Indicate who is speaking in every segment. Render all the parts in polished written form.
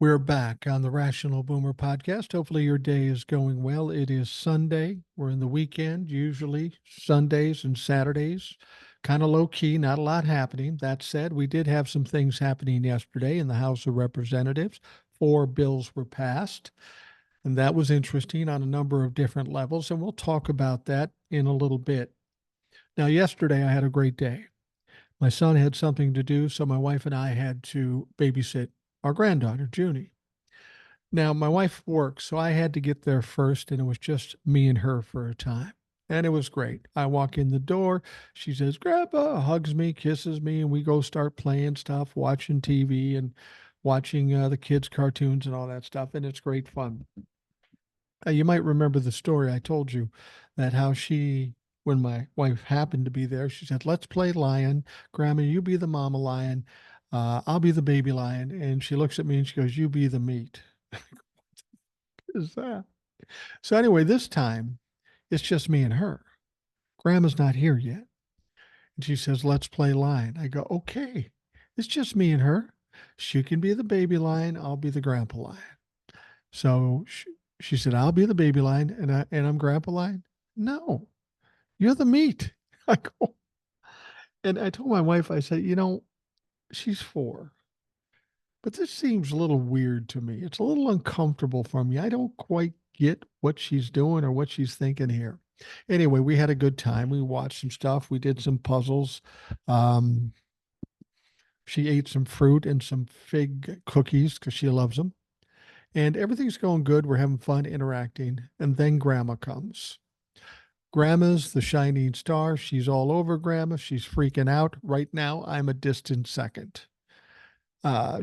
Speaker 1: We're back on the Rational Boomer podcast. Hopefully, your day is going well. It is Sunday. We're in the weekend, usually Sundays and Saturdays. Kind of low key, not a lot happening. That said, we did have some things happening yesterday in the House of Representatives. Four bills were passed, and that was interesting on a number of different levels. And we'll talk about that in a little bit. Now, yesterday, I had a great day. My son had something to do, so my wife and I had to babysit our granddaughter, Junie. Now, my wife works, so I had to get there first, and it was just me and her for a time. And it was great. I walk in the door. She says, Grandpa, hugs me, kisses me, and we go start playing stuff, watching TV and watching the kids' cartoons and all that stuff. And it's great fun. You might remember the story I told you that how she, when my wife happened to be there, she said, Let's play lion. Grandma, you be the mama lion. I'll be the baby lion. And she looks at me and she goes, You be the meat. Is that? So anyway, this time it's just me and her. Grandma's not here yet. And she says, Let's play lion. I go, Okay, it's just me and her. She can be the baby lion. I'll be the grandpa lion. So she said, I'll be the baby lion and I'm grandpa lion. No, you're the meat. I go, and I told my wife, I said, she's 4, but this seems a little weird to me. It's a little uncomfortable for me. I don't quite get what she's doing or what she's thinking here. Anyway, we had a good time. We watched some stuff. We did some puzzles. Um, she ate some fruit and some fig cookies because she loves them. And everything's going good. We're having fun interacting. And then grandma comes. Grandma's the shining star. She's all over grandma. She's freaking out. Right now, I'm a distant second.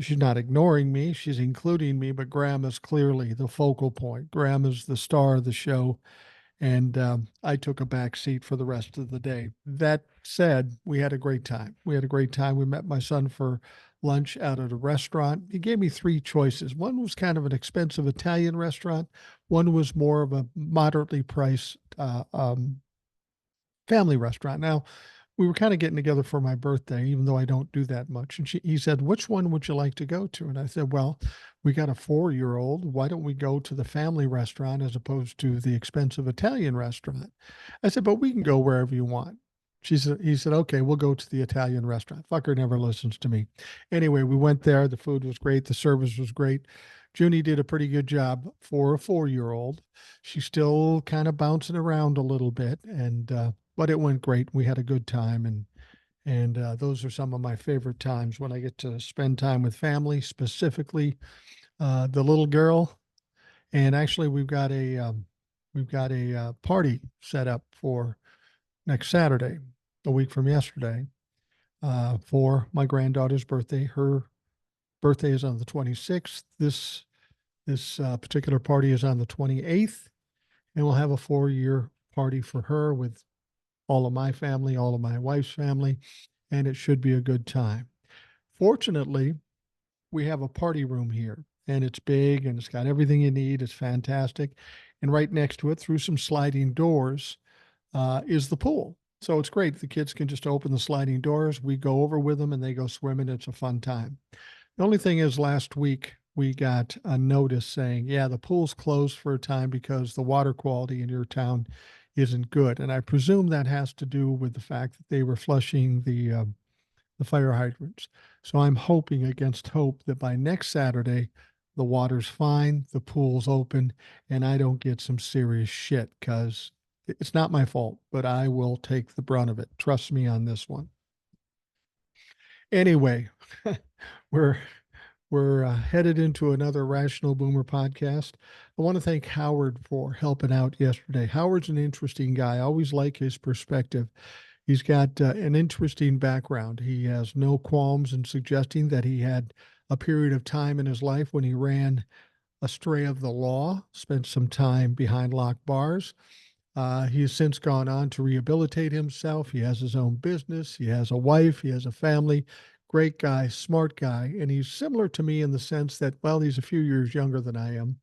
Speaker 1: She's not ignoring me. She's including me, but grandma's clearly the focal point. Grandma's the star of the show. And I took a back seat for the rest of the day. That said, we had a great time. We had a great time. We met my son for lunch out at a restaurant. He gave me 3 choices. One was kind of an expensive Italian restaurant. One was more of a moderately priced family restaurant. Now, we were kind of getting together for my birthday, even though I don't do that much. And he said, Which one would you like to go to? And I said, Well, we got a 4-year-old. Why don't we go to the family restaurant as opposed to the expensive Italian restaurant? I said, But we can go wherever you want. He said, Okay, we'll go to the Italian restaurant. Fucker never listens to me. Anyway, we went there. The food was great. The service was great. Junie did a pretty good job for a 4-year-old. She's still kind of bouncing around a little bit, but it went great. We had a good time, and those are some of my favorite times when I get to spend time with family, specifically the little girl. And actually, we've got a party set up for next Saturday, a week from yesterday, for my granddaughter's birthday. Her birthday is on the 26th. This particular party is on the 28th, and we'll have a 4-year party for her with all of my family, all of my wife's family, and it should be a good time. Fortunately, we have a party room here, and it's big and it's got everything you need. It's fantastic. And right next to it, through some sliding doors, is the pool. So it's great. The kids can just open the sliding doors. We go over with them and they go swimming. It's a fun time. The only thing is, last week we got a notice saying, yeah, the pool's closed for a time because the water quality in your town isn't good. And I presume that has to do with the fact that they were flushing the fire hydrants. So I'm hoping against hope that by next Saturday, the water's fine, the pool's open, and I don't get some serious shit, because it's not my fault, but I will take the brunt of it. Trust me on this one. Anyway, we're headed into another Rational Boomer podcast. I want to thank Howard for helping out yesterday. Howard's an interesting guy. I always like his perspective. He's got an interesting background. He has no qualms in suggesting that he had a period of time in his life when he ran astray of the law, spent some time behind locked bars. He has since gone on to rehabilitate himself. He has his own business. He has a wife. He has a family. Great guy, smart guy. And he's similar to me in the sense that, well, he's a few years younger than I am,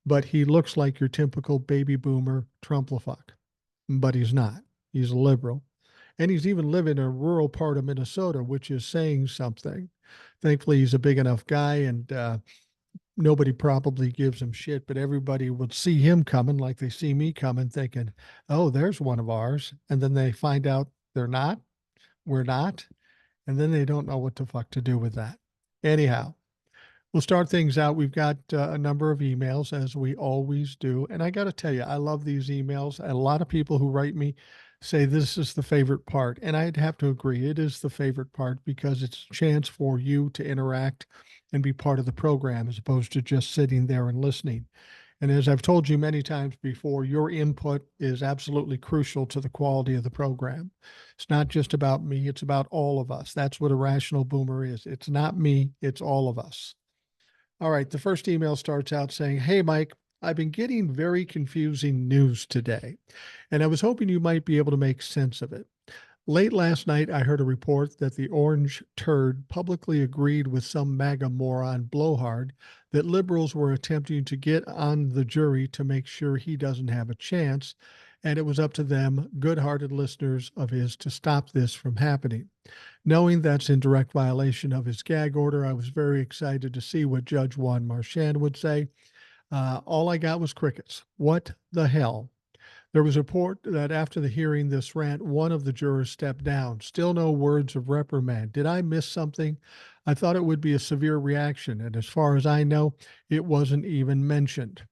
Speaker 1: but he looks like your typical baby boomer Trumplafuck. But he's not. He's a liberal. And he's even living in a rural part of Minnesota, which is saying something. Thankfully, he's a big enough guy, and nobody probably gives him shit, but everybody would see him coming like they see me coming, thinking, oh, there's one of ours. And then they find out they're not, we're not. And then they don't know what the fuck to do with that. Anyhow, we'll start things out. We've got a number of emails, as we always do. And I got to tell you, I love these emails. And a lot of people who write me say this is the favorite part. And I'd have to agree, it is the favorite part because it's a chance for you to interact and be part of the program as opposed to just sitting there and listening. And as I've told you many times before, your input is absolutely crucial to the quality of the program. It's not just about me, it's about all of us. That's what a rational boomer is. It's not me, it's all of us. All right, the first email starts out saying, hey, Mike, I've been getting very confusing news today, and I was hoping you might be able to make sense of it. Late last night, I heard a report that the orange turd publicly agreed with some MAGA moron blowhard that liberals were attempting to get on the jury to make sure he doesn't have a chance, and it was up to them, good-hearted listeners of his, to stop this from happening. Knowing that's in direct violation of his gag order, I was very excited to see what Judge Juan Marchand would say. All I got was crickets. What the hell? There was a report that after the hearing this rant, one of the jurors stepped down. Still no words of reprimand. Did I miss something? I thought it would be a severe reaction, and as far as I know, it wasn't even mentioned.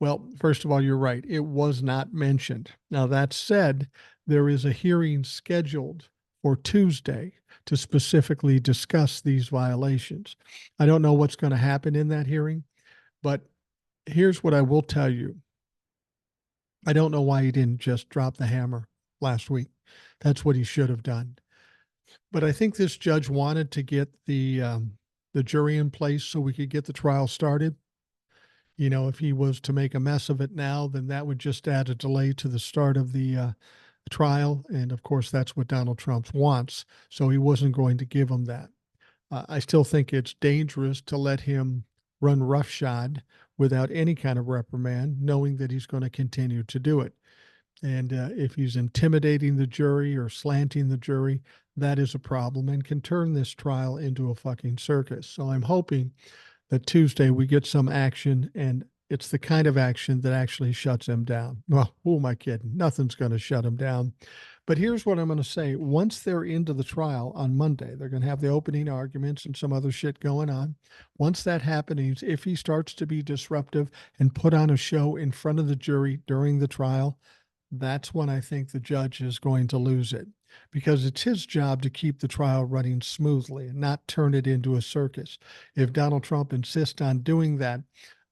Speaker 1: Well, first of all, you're right. It was not mentioned. Now, that said, there is a hearing scheduled for Tuesday to specifically discuss these violations. I don't know what's going to happen in that hearing, but here's what I will tell you. I don't know why he didn't just drop the hammer last week. That's what he should have done. But I think this judge wanted to get the jury in place so we could get the trial started. You know, if he was to make a mess of it now, then that would just add a delay to the start of the trial. And of course, that's what Donald Trump wants. So he wasn't going to give him that. I still think it's dangerous to let him run roughshod without any kind of reprimand, knowing that he's going to continue to do it. And if he's intimidating the jury or slanting the jury, that is a problem and can turn this trial into a fucking circus. So I'm hoping that Tuesday we get some action, and it's the kind of action that actually shuts him down. Well, who am I kidding? Nothing's going to shut him down. But here's what I'm going to say. Once they're into the trial on Monday, they're going to have the opening arguments and some other shit going on. Once that happens, if he starts to be disruptive and put on a show in front of the jury during the trial, that's when I think the judge is going to lose it, because it's his job to keep the trial running smoothly and not turn it into a circus. If Donald Trump insists on doing that,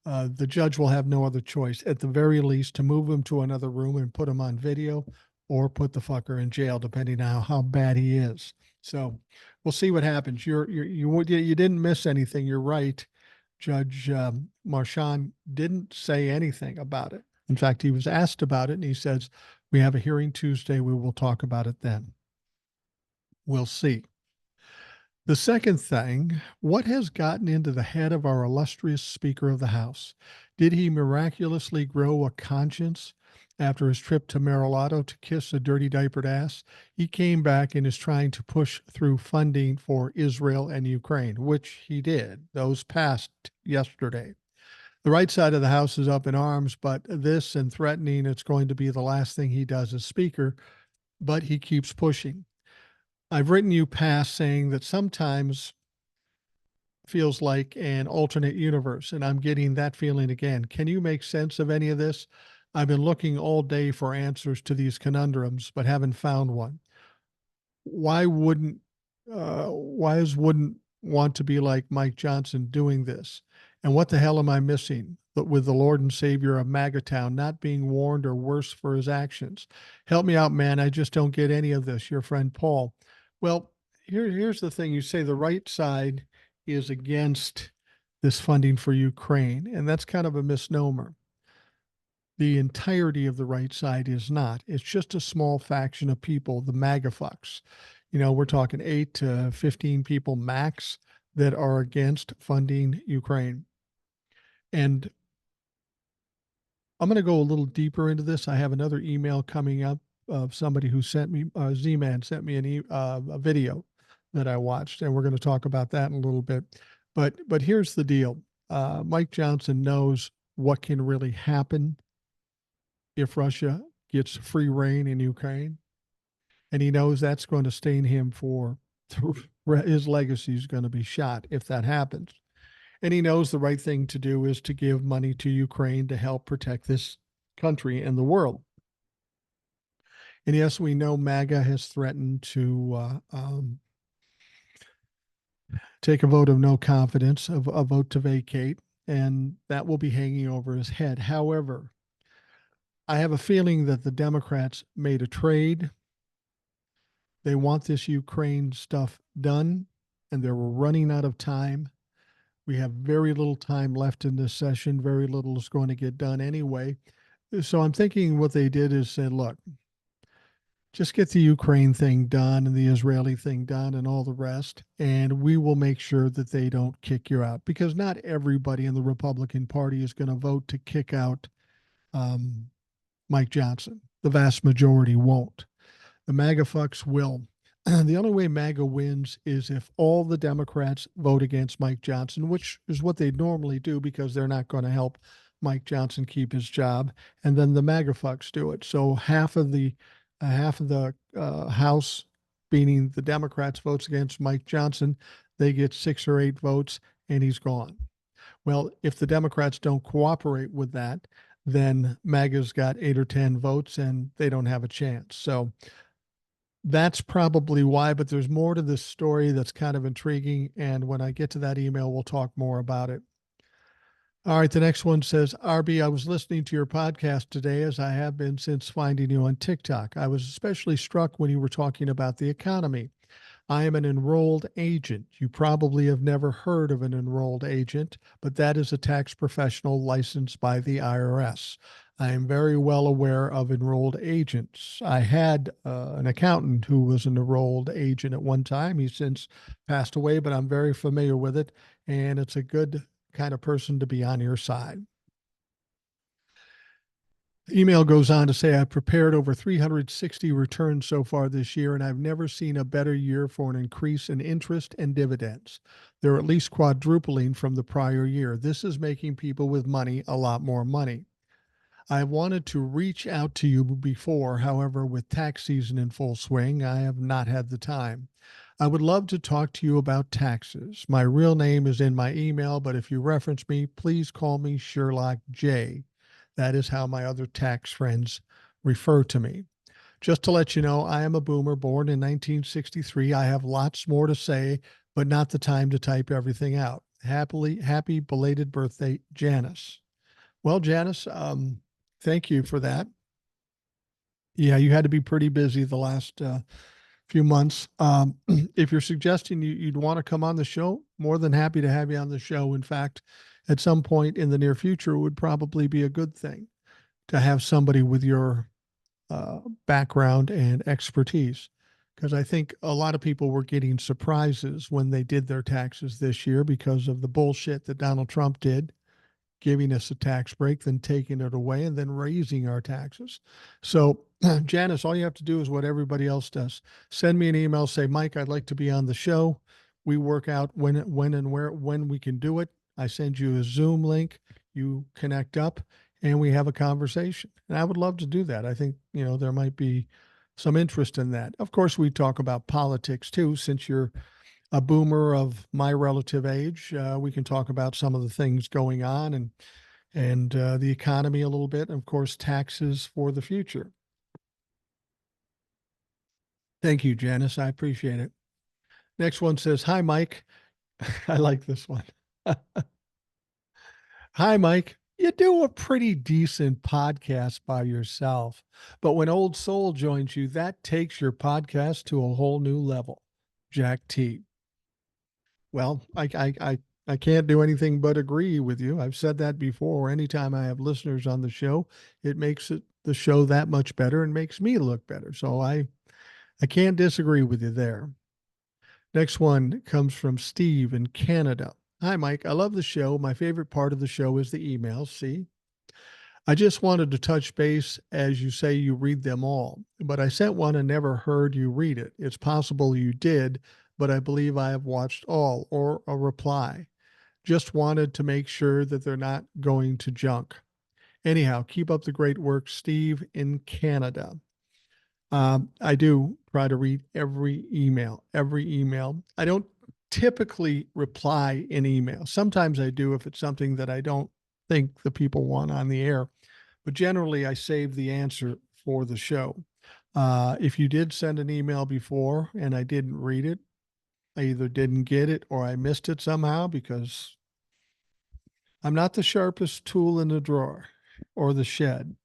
Speaker 1: the judge will have no other choice, at the very least, to move him to another room and put him on video or put the fucker in jail, depending on how bad he is. So we'll see what happens. You didn't miss anything. You're right. Judge Marchand didn't say anything about it. In fact, he was asked about it, and he says, we have a hearing Tuesday. We will talk about it then. We'll see. The second thing, what has gotten into the head of our illustrious Speaker of the House? Did he miraculously grow a conscience after his trip to Mar-a-Lago to kiss a dirty diapered ass? He came back and is trying to push through funding for Israel and Ukraine, which he did. Those passed yesterday. The right side of the House is up in arms, but this and threatening it's going to be the last thing he does as Speaker, but he keeps pushing. I've written you past saying that sometimes feels like an alternate universe, and I'm getting that feeling again. Can you make sense of any of this? I've been looking all day for answers to these conundrums, but haven't found one. Why wouldn't want to be like Mike Johnson doing this? And what the hell am I missing? But with the Lord and Savior of MAGAtown not being warned or worse for his actions. Help me out, man. I just don't get any of this. Your friend Paul. Well, here's the thing. You say the right side is against this funding for Ukraine, and that's kind of a misnomer. The entirety of the right side is not. It's just a small faction of people, the MAGA fucks. You know, we're talking 8 to 15 people max that are against funding Ukraine. And I'm going to go a little deeper into this. I have another email coming up of somebody who sent me, Z-Man sent me a video that I watched, and we're going to talk about that in a little bit. But here's the deal. Mike Johnson knows what can really happen if Russia gets free reign in Ukraine. And he knows that's going to stain him for his legacy is going to be shot if that happens. And he knows the right thing to do is to give money to Ukraine to help protect this country and the world. And yes, we know MAGA has threatened to take a vote of no confidence, a vote to vacate, and that will be hanging over his head. However, I have a feeling that the Democrats made a trade. They want this Ukraine stuff done, and they're running out of time. We have very little time left in this session. Very little is going to get done anyway. So I'm thinking what they did is say, look, just get the Ukraine thing done and the Israeli thing done and all the rest, and we will make sure that they don't kick you out, because not everybody in the Republican Party is going to vote to kick out Mike Johnson. The vast majority won't. The MAGA fucks will. The only way MAGA wins is if all the Democrats vote against Mike Johnson, which is what they normally do because they're not going to help Mike Johnson keep his job, and then the MAGA fucks do it. So half of the House, meaning the Democrats, votes against Mike Johnson. They get 6 or 8 votes, and he's gone. Well, if the Democrats don't cooperate with that, then MAGA's got 8 or 10 votes, and they don't have a chance. So that's probably why, but there's more to this story that's kind of intriguing. And when I get to that email, we'll talk more about it. All right, the next one says, RB, I was listening to your podcast today, as I have been since finding you on TikTok. I was especially struck when you were talking about the economy. I am an enrolled agent. You probably have never heard of an enrolled agent, but that is a tax professional licensed by the IRS. I am very well aware of enrolled agents. I had an accountant who was an enrolled agent at one time. He's since passed away, but I'm very familiar with it, and it's a good kind of person to be on your side. Email goes on to say, I've prepared over 360 returns so far this year, and I've never seen a better year for an increase in interest and dividends. They're at least quadrupling from the prior year. This is making people with money a lot more money. I wanted to reach out to you before, however, with tax season in full swing, I have not had the time. I would love to talk to you about taxes. My real name is in my email, but if you reference me, please call me Sherlock J. That is how my other tax friends refer to me. Just to let you know, I am a boomer born in 1963. I have lots more to say, but not the time to type everything out. Happy belated birthday, Janice. Well, Janice, thank you for that. Yeah, you had to be pretty busy the last few months. If you're suggesting you'd want to come on the show, more than happy to have you on the show. In fact, at some point in the near future, it would probably be a good thing to have somebody with your background and expertise. Because I think a lot of people were getting surprises when they did their taxes this year because of the bullshit that Donald Trump did, giving us a tax break, then taking it away, and then raising our taxes. So, Janice, all you have to do is what everybody else does. Send me an email, say, Mike, I'd like to be on the show. We work out when and where, when we can do it. I send you a Zoom link, you connect up, and we have a conversation. And I would love to do that. I think, there might be some interest in that. Of course, we talk about politics too, since you're a boomer of my relative age. We can talk about some of the things going on and the economy a little bit, and of course, taxes for the future. Thank you, Janice. I appreciate it. Next one says, Hi, Mike. I like this one. Hi, Mike. You do a pretty decent podcast by yourself, but when Old Soul joins you, that takes your podcast to a whole new level. Jack T. Well, I can't do anything but agree with you. I've said that before. Anytime I have listeners on the show, it makes the show that much better and makes me look better. So I can't disagree with you there. Next one comes from Steve in Canada. Hi, Mike. I love the show. My favorite part of the show is the emails. See, I just wanted to touch base, as you say you read them all, but I sent one and never heard you read it. It's possible you did, but I believe I have watched all or a reply. Just wanted to make sure that they're not going to junk. Anyhow, keep up the great work, Steve in Canada. I do try to read every email, every email. I don't typically reply in email. Sometimes I do if it's something that I don't think the people want on the air, but generally I save the answer for the show. If you did send an email before and I didn't read it, I either didn't get it or I missed it somehow because I'm not the sharpest tool in the drawer or the shed.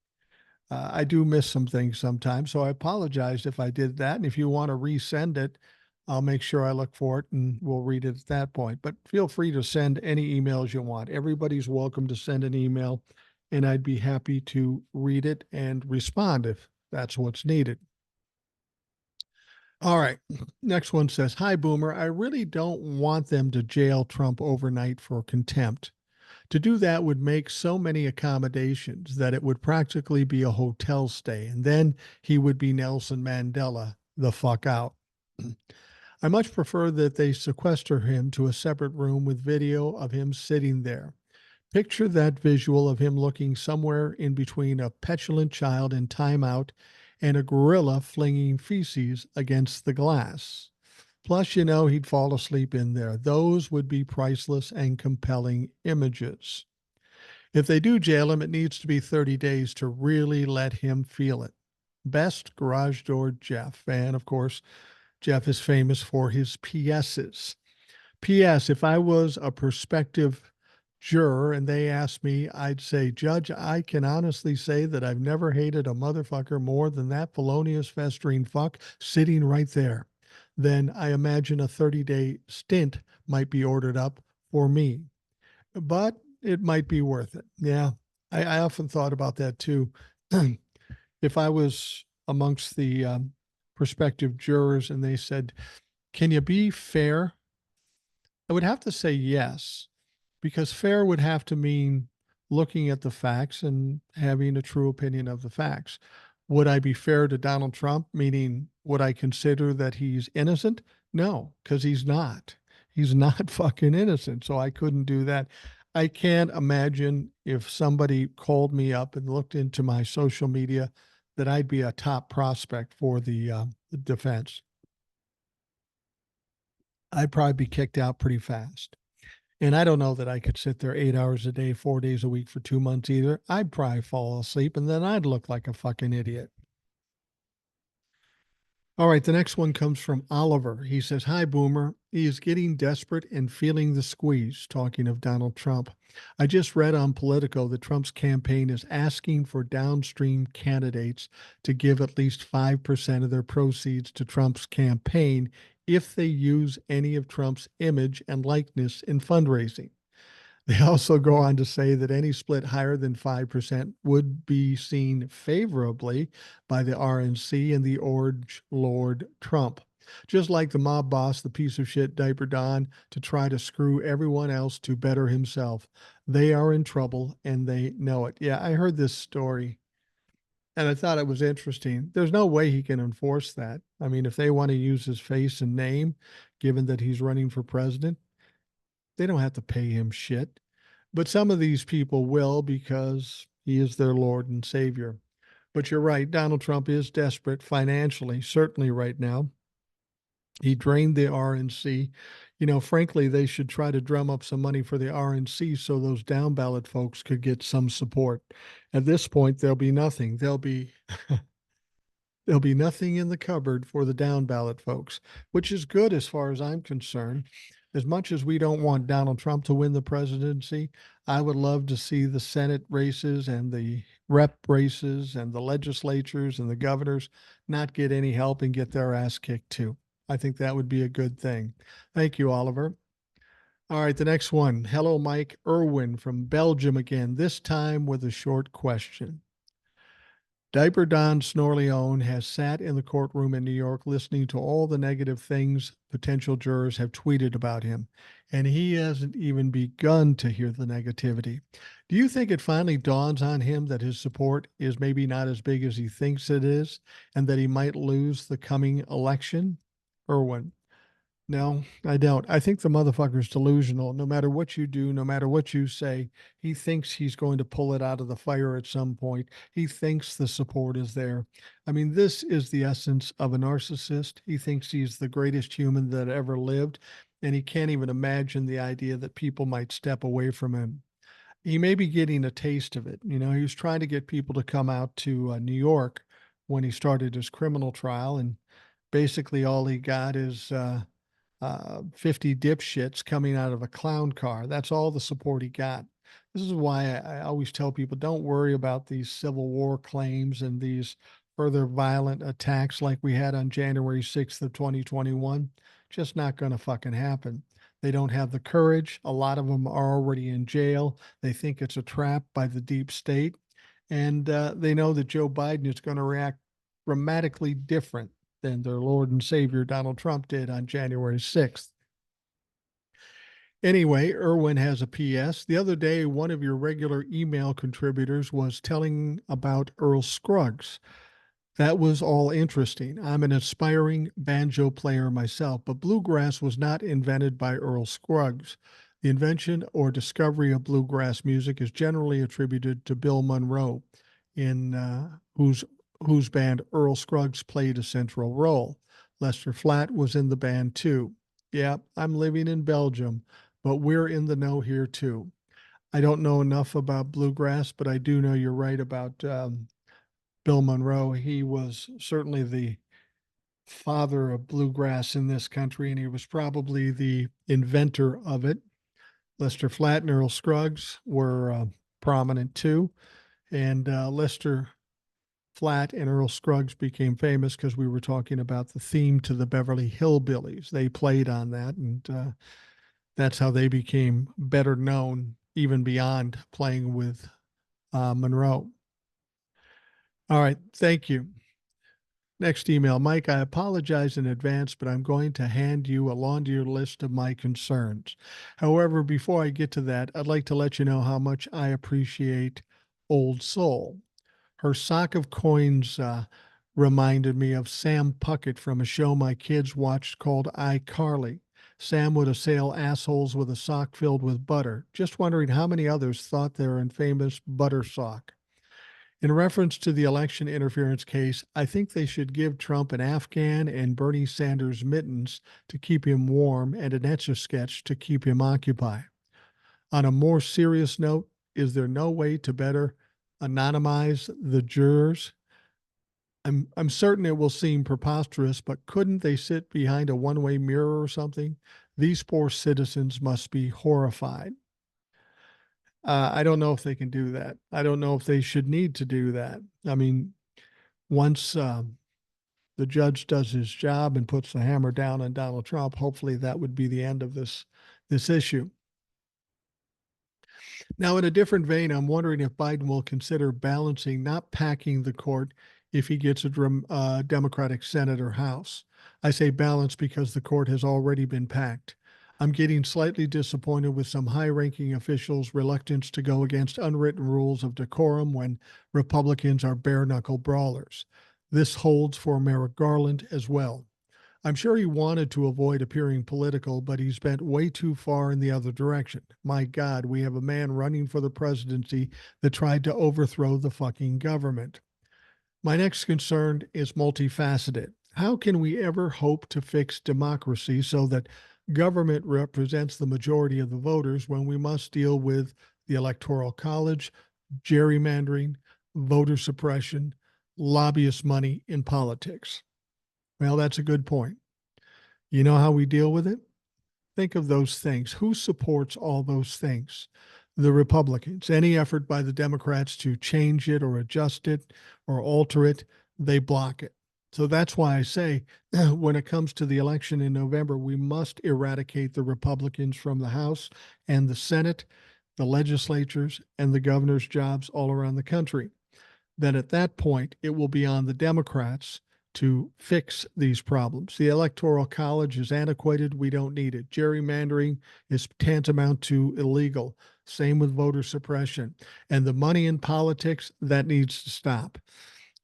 Speaker 1: I do miss some things sometimes, so I apologize if I did that. And if you want to resend it, I'll make sure I look for it and we'll read it at that point. But feel free to send any emails you want. Everybody's welcome to send an email, and I'd be happy to read it and respond if that's what's needed. All right. Next one says, "Hi, Boomer. I really don't want them to jail Trump overnight for contempt. To do that would make so many accommodations that it would practically be a hotel stay, and then he would be Nelson Mandela the fuck out. I much prefer that they sequester him to a separate room with video of him sitting there. Picture that visual of him looking somewhere in between a petulant child in timeout and a gorilla flinging feces against the glass. Plus, he'd fall asleep in there. Those would be priceless and compelling images. If they do jail him, it needs to be 30 days to really let him feel it. Best, Garage Door Jeff." And of course, Jeff is famous for his PSs. P.S. If I was a prospective juror and they asked me, I'd say, "Judge, I can honestly say that I've never hated a motherfucker more than that felonious festering fuck sitting right there." Then I imagine a 30-day stint might be ordered up for me. But it might be worth it. Yeah, I often thought about that too. If I was amongst the prospective jurors and they said, "Can you be fair?" I would have to say yes, because fair would have to mean looking at the facts and having a true opinion of the facts. Would I be fair to Donald Trump? Meaning, would I consider that he's innocent? No, because he's not. He's not fucking innocent. So I couldn't do that. I can't imagine if somebody called me up and looked into my social media that I'd be a top prospect for the defense. I'd probably be kicked out pretty fast. And I don't know that I could sit there 8 hours a day, 4 days a week for 2 months either. I'd probably fall asleep and then I'd look like a fucking idiot. All right, the next one comes from Oliver. He says, "Hi, Boomer. He is getting desperate and feeling the squeeze," talking of Donald Trump. "I just read on Politico that Trump's campaign is asking for downstream candidates to give at least 5% of their proceeds to Trump's campaign if they use any of Trump's image and likeness in fundraising. They also go on to say that any split higher than 5% would be seen favorably by the RNC and the Orange Lord Trump. Just like the mob boss, the piece of shit Diaper Don, to try to screw everyone else to better himself. They are in trouble and they know it." Yeah, I heard this story and I thought it was interesting. There's no way he can enforce that. I mean, if they want to use his face and name, given that he's running for president, they don't have to pay him shit. But some of these people will because he is their Lord and Savior. But you're right. Donald Trump is desperate financially, certainly right now. He drained the RNC. Frankly, they should try to drum up some money for the RNC so those down ballot folks could get some support. At this point, there'll be nothing. There'll be nothing in the cupboard for the down ballot folks, which is good as far as I'm concerned. As much as we don't want Donald Trump to win the presidency, I would love to see the Senate races and the rep races and the legislatures and the governors not get any help and get their ass kicked too. I think that would be a good thing. Thank you, Oliver. All right, the next one. Hello, Mike Irwin from Belgium again, this time with a short question. Diaper Don Snorleone has sat in the courtroom in New York listening to all the negative things potential jurors have tweeted about him, and he hasn't even begun to hear the negativity. Do you think it finally dawns on him that his support is maybe not as big as he thinks it is, and that he might lose the coming election? Irwin: No, I don't. I think the motherfucker's delusional. No matter what you do, no matter what you say, he thinks he's going to pull it out of the fire at some point. He thinks the support is there. I mean, this is the essence of a narcissist. He thinks he's the greatest human that ever lived, and he can't even imagine the idea that people might step away from him. He may be getting a taste of it. You know, he was trying to get people to come out to New York when he started his criminal trial, and basically all he got is 50 dipshits coming out of a clown car. That's all the support he got. This is why I always tell people don't worry about these Civil War claims and these further violent attacks like we had on January 6th of 2021. Just not going to fucking happen. They don't have the courage. A lot of them are already in jail. They think it's a trap by the deep state. And they know that Joe Biden is going to react dramatically different than their Lord and Savior Donald Trump did on January 6th. Anyway, Irwin has a PS. The other day, one of your regular email contributors was telling about Earl Scruggs. That was all interesting. I'm an aspiring banjo player myself, but bluegrass was not invented by Earl Scruggs. The invention or discovery of bluegrass music is generally attributed to Bill Monroe, in whose band Earl Scruggs played a central role. Lester Flatt was in the band too. Yeah, I'm living in Belgium, but we're in the know here too. I don't know enough about bluegrass, but I do know you're right about Bill Monroe. He was certainly the father of bluegrass in this country, and he was probably the inventor of it. Lester Flatt and Earl Scruggs were prominent too, and Lester Flatt and Earl Scruggs became famous because we were talking about the theme to the Beverly Hillbillies. They played on that, and that's how they became better known, even beyond playing with Monroe. All right, thank you. Next email, Mike, I apologize in advance, but I'm going to hand you a laundry list of my concerns. However, before I get to that, I'd like to let you know how much I appreciate Old Soul. Her sock of coins reminded me of Sam Puckett from a show my kids watched called iCarly. Sam would assail assholes with a sock filled with butter. Just wondering how many others thought their infamous butter sock. In reference to the election interference case, I think they should give Trump an Afghan and Bernie Sanders mittens to keep him warm and an Etch-a-Sketch to keep him occupied. On a more serious note, is there no way to better anonymize the jurors? I'm certain it will seem preposterous, but couldn't they sit behind a one-way mirror or something? These poor citizens must be horrified. I don't know if they can do that. I don't know if they should need to do that. I mean, once the judge does his job and puts the hammer down on Donald Trump, hopefully that would be the end of this issue. Now, in a different vein, I'm wondering if Biden will consider balancing not packing the court if he gets a Democratic Senate or House. I say balance because the court has already been packed. I'm getting slightly disappointed with some high ranking officials' reluctance to go against unwritten rules of decorum when Republicans are bare knuckle brawlers. This holds for Merrick Garland as well. I'm sure he wanted to avoid appearing political, but he's bent way too far in the other direction. My God, we have a man running for the presidency that tried to overthrow the fucking government. My next concern is multifaceted. How can we ever hope to fix democracy so that government represents the majority of the voters when we must deal with the Electoral College, gerrymandering, voter suppression, lobbyist money in politics? Well, that's a good point. You know how we deal with it? Think of those things. Who supports all those things? The Republicans. Any effort by the Democrats to change it or adjust it or alter it, they block it. So that's why I say when it comes to the election in November, we must eradicate the Republicans from the House and the Senate, the legislatures, and the governor's jobs all around the country. Then at that point, it will be on the Democrats to fix these problems. The Electoral College is antiquated. We don't need it. Gerrymandering is tantamount to illegal. Same with voter suppression. And the money in politics, that needs to stop.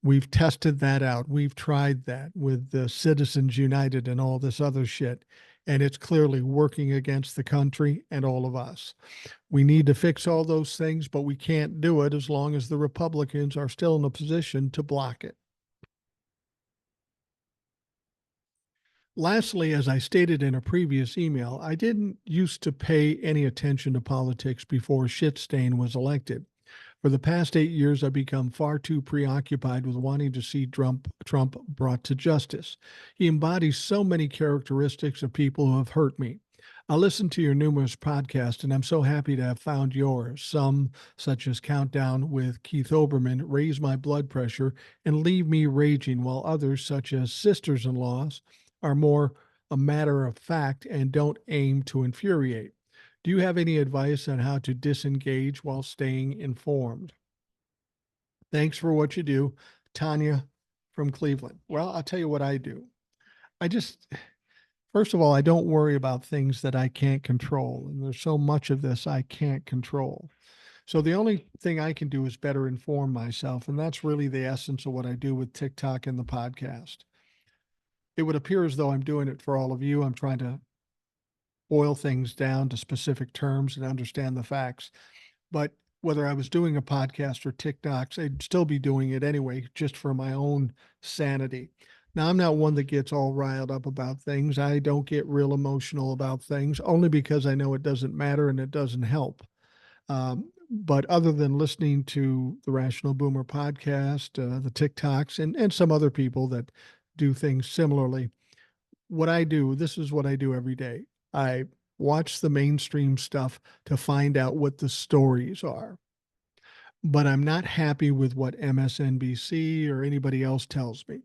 Speaker 1: We've tested that out. We've tried that with the Citizens United and all this other shit. and it's clearly working against the country and all of us. We need to fix all those things, but we can't do it as long as the Republicans are still in a position to block it. Lastly, as I stated in a previous email, I didn't used to pay any attention to politics before Shitstain was elected. For the past 8 years, I've become far too preoccupied with wanting to see Trump brought to justice. He embodies so many characteristics of people who have hurt me. I listen to your numerous podcasts, and I'm so happy to have found yours. Some, such as Countdown with Keith Oberman, raise my blood pressure and leave me raging, while others, such as Sisters in Laws, are more a matter of fact and don't aim to infuriate. Do you have any advice on how to disengage while staying informed? Thanks for what you do, Tanya from Cleveland. Well, I'll tell you what I do. I just, first of all, I don't worry about things that I can't control. And there's so much of this I can't control. So the only thing I can do is better inform myself. And that's really the essence of what I do with TikTok and the podcast. It would appear as though I'm doing it for all of you. I'm trying to boil things down to specific terms and understand the facts. But whether I was doing a podcast or TikToks, I'd still be doing it anyway, just for my own sanity. Now, I'm not one that gets all riled up about things. I don't get real emotional about things only because I know it doesn't matter and it doesn't help. But other than listening to the Rational Boomer podcast, the TikToks, and some other people that do things similarly, what I do, this is what I do every day. I watch the mainstream stuff to find out what the stories are. But I'm not happy with what MSNBC or anybody else tells me.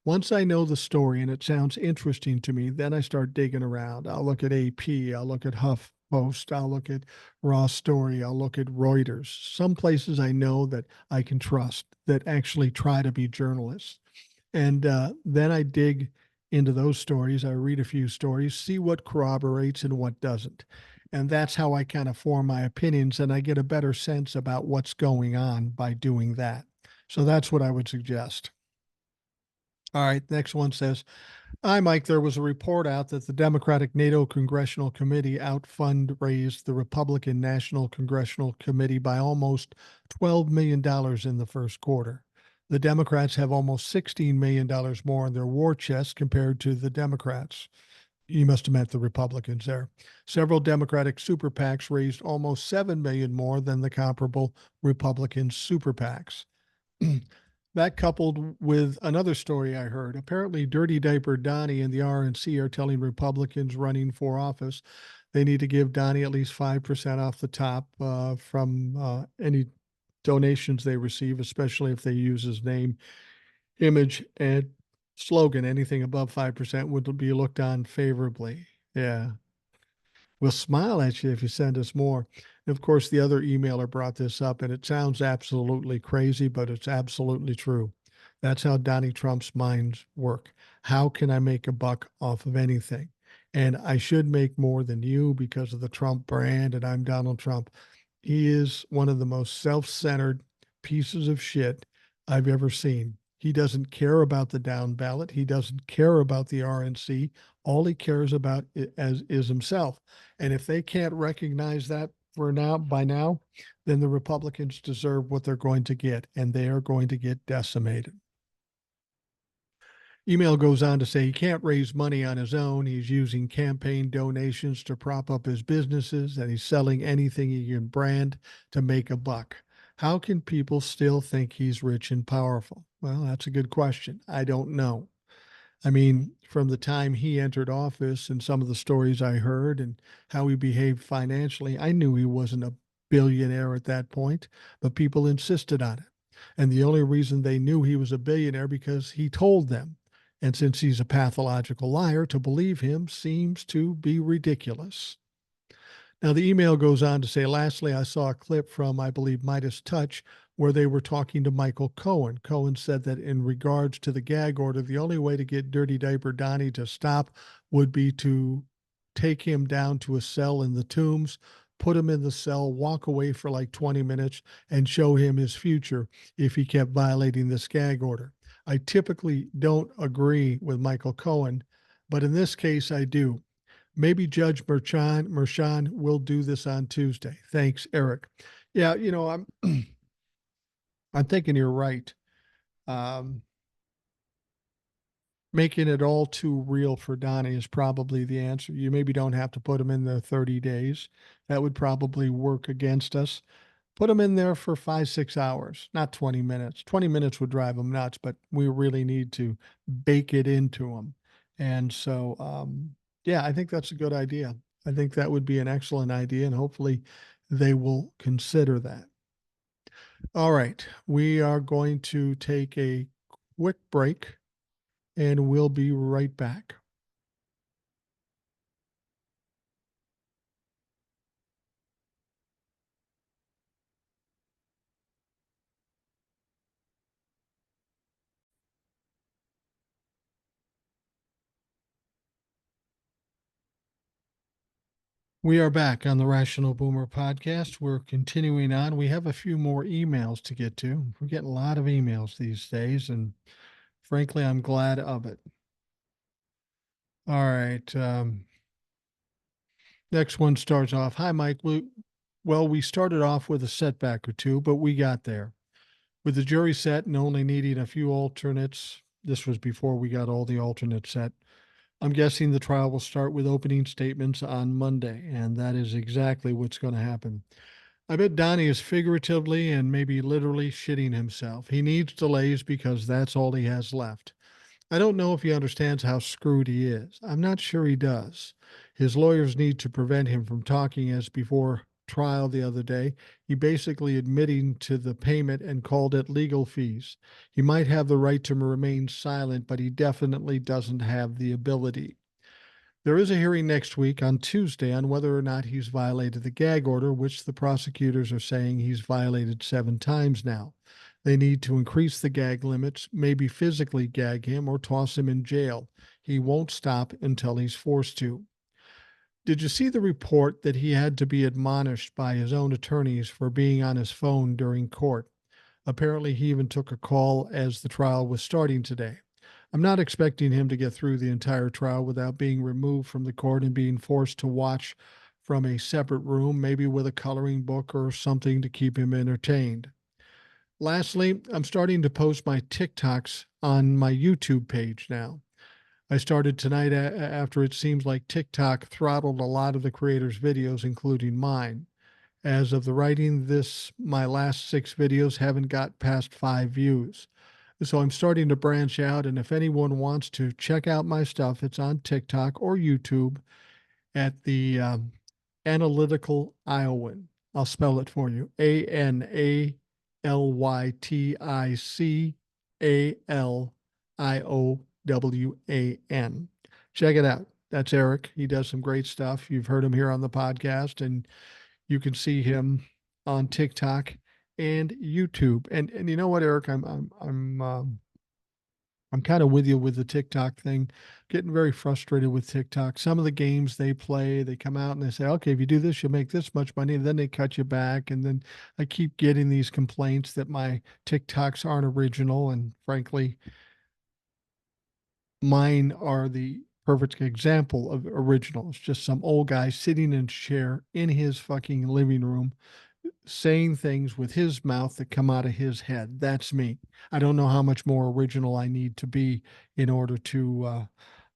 Speaker 1: Once I know the story and it sounds interesting to me, then I start digging around. I'll look at AP, I'll look at HuffPost, I'll look at Raw Story, I'll look at Reuters. Some places I know that I can trust that actually try to be journalists. And then I dig into those stories. I read a few stories, see what corroborates and what doesn't. And that's how I kind of form my opinions, and I get a better sense about what's going on by doing that. So that's what I would suggest. All right, next one says, hi, Mike. There was a report out that the Democratic NATO Congressional Committee out fundraised the Republican National Congressional Committee by almost $12 million in the first quarter. The Democrats have almost $16 million more in their war chest compared to the Democrats. You must have meant the Republicans there. Several Democratic super PACs raised almost $7 million more than the comparable Republican super PACs. That coupled with another story I heard. Apparently, Dirty Diaper Donnie and the RNC are telling Republicans running for office they need to give Donnie at least 5% off the top from any donations they receive, especially if they use his name, image, and slogan. Anything above 5% would be looked on favorably. Yeah. We'll smile at you if you send us more. And of course, the other emailer brought this up, and it sounds absolutely crazy, but it's absolutely true. That's how Donnie Trump's minds work. How can I make a buck off of anything? And I should make more than you because of the Trump brand, and I'm Donald Trump. He is one of the most self-centered pieces of shit I've ever seen. He doesn't care about the down ballot. He doesn't care about the RNC. All he cares about is himself. And if they can't recognize that for now, by now, then the Republicans deserve what they're going to get, and they are going to get decimated. Email goes on to say he can't raise money on his own. He's using campaign donations to prop up his businesses, and he's selling anything he can brand to make a buck. How can people still think he's rich and powerful? Well, that's a good question. I don't know. I mean, from the time he entered office and some of the stories I heard and how he behaved financially, I knew he wasn't a billionaire at that point, but people insisted on it. And the only reason they knew he was a billionaire because he told them. And since he's a pathological liar, to believe him seems to be ridiculous. Now, the email goes on to say, lastly, I saw a clip from, I believe, Midas Touch, where they were talking to Michael Cohen. Cohen said that in regards to the gag order, the only way to get Dirty Diaper Donnie to stop would be to take him down to a cell in the Tombs, put him in the cell, walk away for like 20 minutes, and show him his future if he kept violating this gag order. I typically don't agree with Michael Cohen, but in this case, I do. Maybe Judge Merchan will do this on Tuesday. Thanks, Eric. Yeah, I'm thinking you're right. Um, Making it all too real for Donnie is probably the answer. You maybe don't have to put him in the 30 days. That would probably work against us. Put him in there for 5, 6 hours, not 20 minutes. 20 minutes would drive him nuts, but we really need to bake it into him. And so, yeah, I think that's a good idea. I think that would be an excellent idea, and hopefully they will consider that. All right, we are going to take a quick break and we'll be right back. We are back on the Rational Boomer podcast. We're continuing on. We have a few more emails to get to. We're getting a lot of emails these days, and frankly, I'm glad of it. All right. Next one starts off. Hi, Mike. We started off with a setback or two, but we got there. With the jury set and only needing a few alternates, this was before we got all the alternates set. I'm guessing the trial will start with opening statements on Monday, and that is exactly what's going to happen. I bet Donnie is figuratively and maybe literally shitting himself. He needs delays because that's all he has left. I don't know if he understands how screwed he is. I'm not sure he does. His lawyers need to prevent him from talking, as before trial the other day, he basically admitting to the payment and called it legal fees. He might have the right to remain silent, but he definitely doesn't have the ability. There is a hearing next week on Tuesday on whether or not he's violated the gag order, which the prosecutors are saying he's violated 7 times now. They need to increase the gag limits, maybe physically gag him or toss him in jail. He won't stop until he's forced to. Did you see the report that he had to be admonished by his own attorneys for being on his phone during court? Apparently, he even took a call as the trial was starting today. I'm not expecting him to get through the entire trial without being removed from the court and being forced to watch from a separate room, maybe with a coloring book or something to keep him entertained. Lastly, I'm starting to post my TikToks on my YouTube page now. I started tonight after it seems like TikTok throttled a lot of the creators' videos, including mine. As of the writing this, my last 6 videos haven't got past 5 views. So I'm starting to branch out, and if anyone wants to check out my stuff, it's on TikTok or YouTube at the Analytical Iowan. I'll spell it for you: ANALYTICALIOWAN. Check it out. That's Eric. He does some great stuff. You've heard him here on the podcast, and you can see him on TikTok and YouTube. And you know what, Eric? I'm kind of with you with the TikTok thing. Getting very frustrated with TikTok. Some of the games they play, they come out and they say, okay, if you do this, you'll make this much money. And then they cut you back. And then I keep getting these complaints that my TikToks aren't original. And frankly, mine are the perfect example of original. It's just some old guy sitting in a chair in his fucking living room saying things with his mouth that come out of his head. That's me. I don't know how much more original I need to be in order to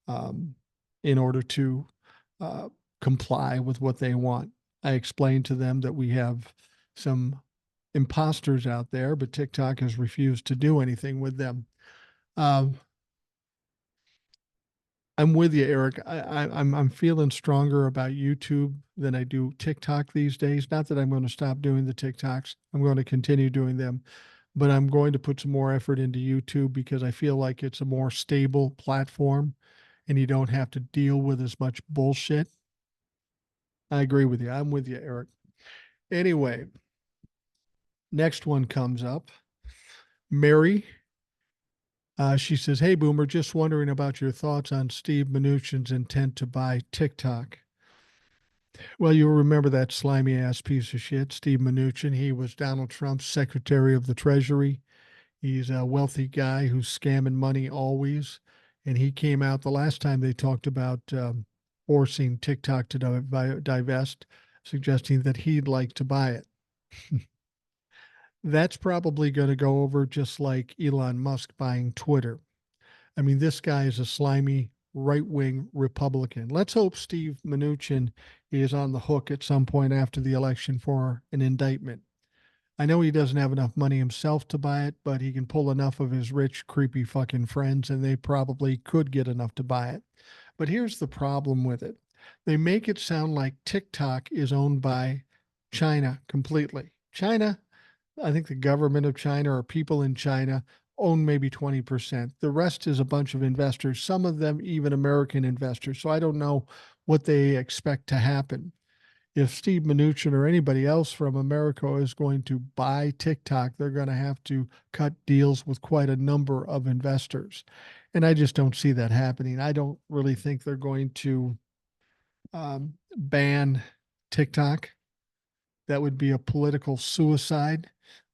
Speaker 1: um, in order to uh, comply with what they want. I explained to them that we have some imposters out there, but TikTok has refused to do anything with them. Um, I'm with you, Eric. I'm feeling stronger about YouTube than I do TikTok these days. Not that I'm going to stop doing the TikToks. I'm going to continue doing them, but I'm going to put some more effort into YouTube because I feel like it's a more stable platform and you don't have to deal with as much bullshit. I agree with you. I'm with you, Eric. Anyway, next one comes up. Mary. She says, "Hey, Boomer, just wondering about your thoughts on Steve Mnuchin's intent to buy TikTok." Well, you'll remember that slimy ass piece of shit, Steve Mnuchin. He was Donald Trump's Secretary of the Treasury. He's a wealthy guy who's scamming money always. And he came out the last time they talked about forcing TikTok to divest, suggesting that he'd like to buy it. That's probably going to go over just like Elon Musk buying Twitter. I mean, this guy is a slimy right wing Republican. Let's hope Steve Mnuchin is on the hook at some point after the election for an indictment. I know he doesn't have enough money himself to buy it, but he can pull enough of his rich, creepy fucking friends, and they probably could get enough to buy it. But here's the problem with it, they make it sound like TikTok is owned by China completely. China, I think the government of China or people in China own maybe 20%. The rest is a bunch of investors, some of them even American investors. So I don't know what they expect to happen. If Steve Mnuchin or anybody else from America is going to buy TikTok, they're going to have to cut deals with quite a number of investors. And I just don't see that happening. I don't really think they're going to ban TikTok. That would be a political suicide.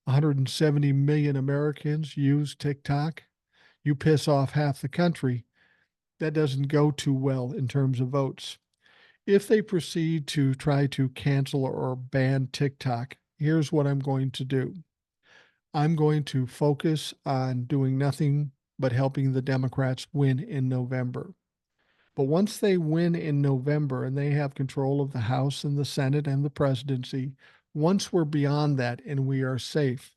Speaker 1: 170 million Americans use TikTok. You piss off half the country. That doesn't go too well in terms of votes. If they proceed to try to cancel or ban TikTok, here's what I'm going to do. I'm going to focus on doing nothing but helping the Democrats win in November. But once they win in November and they have control of the House and the Senate and the presidency, once we're beyond that and we are safe,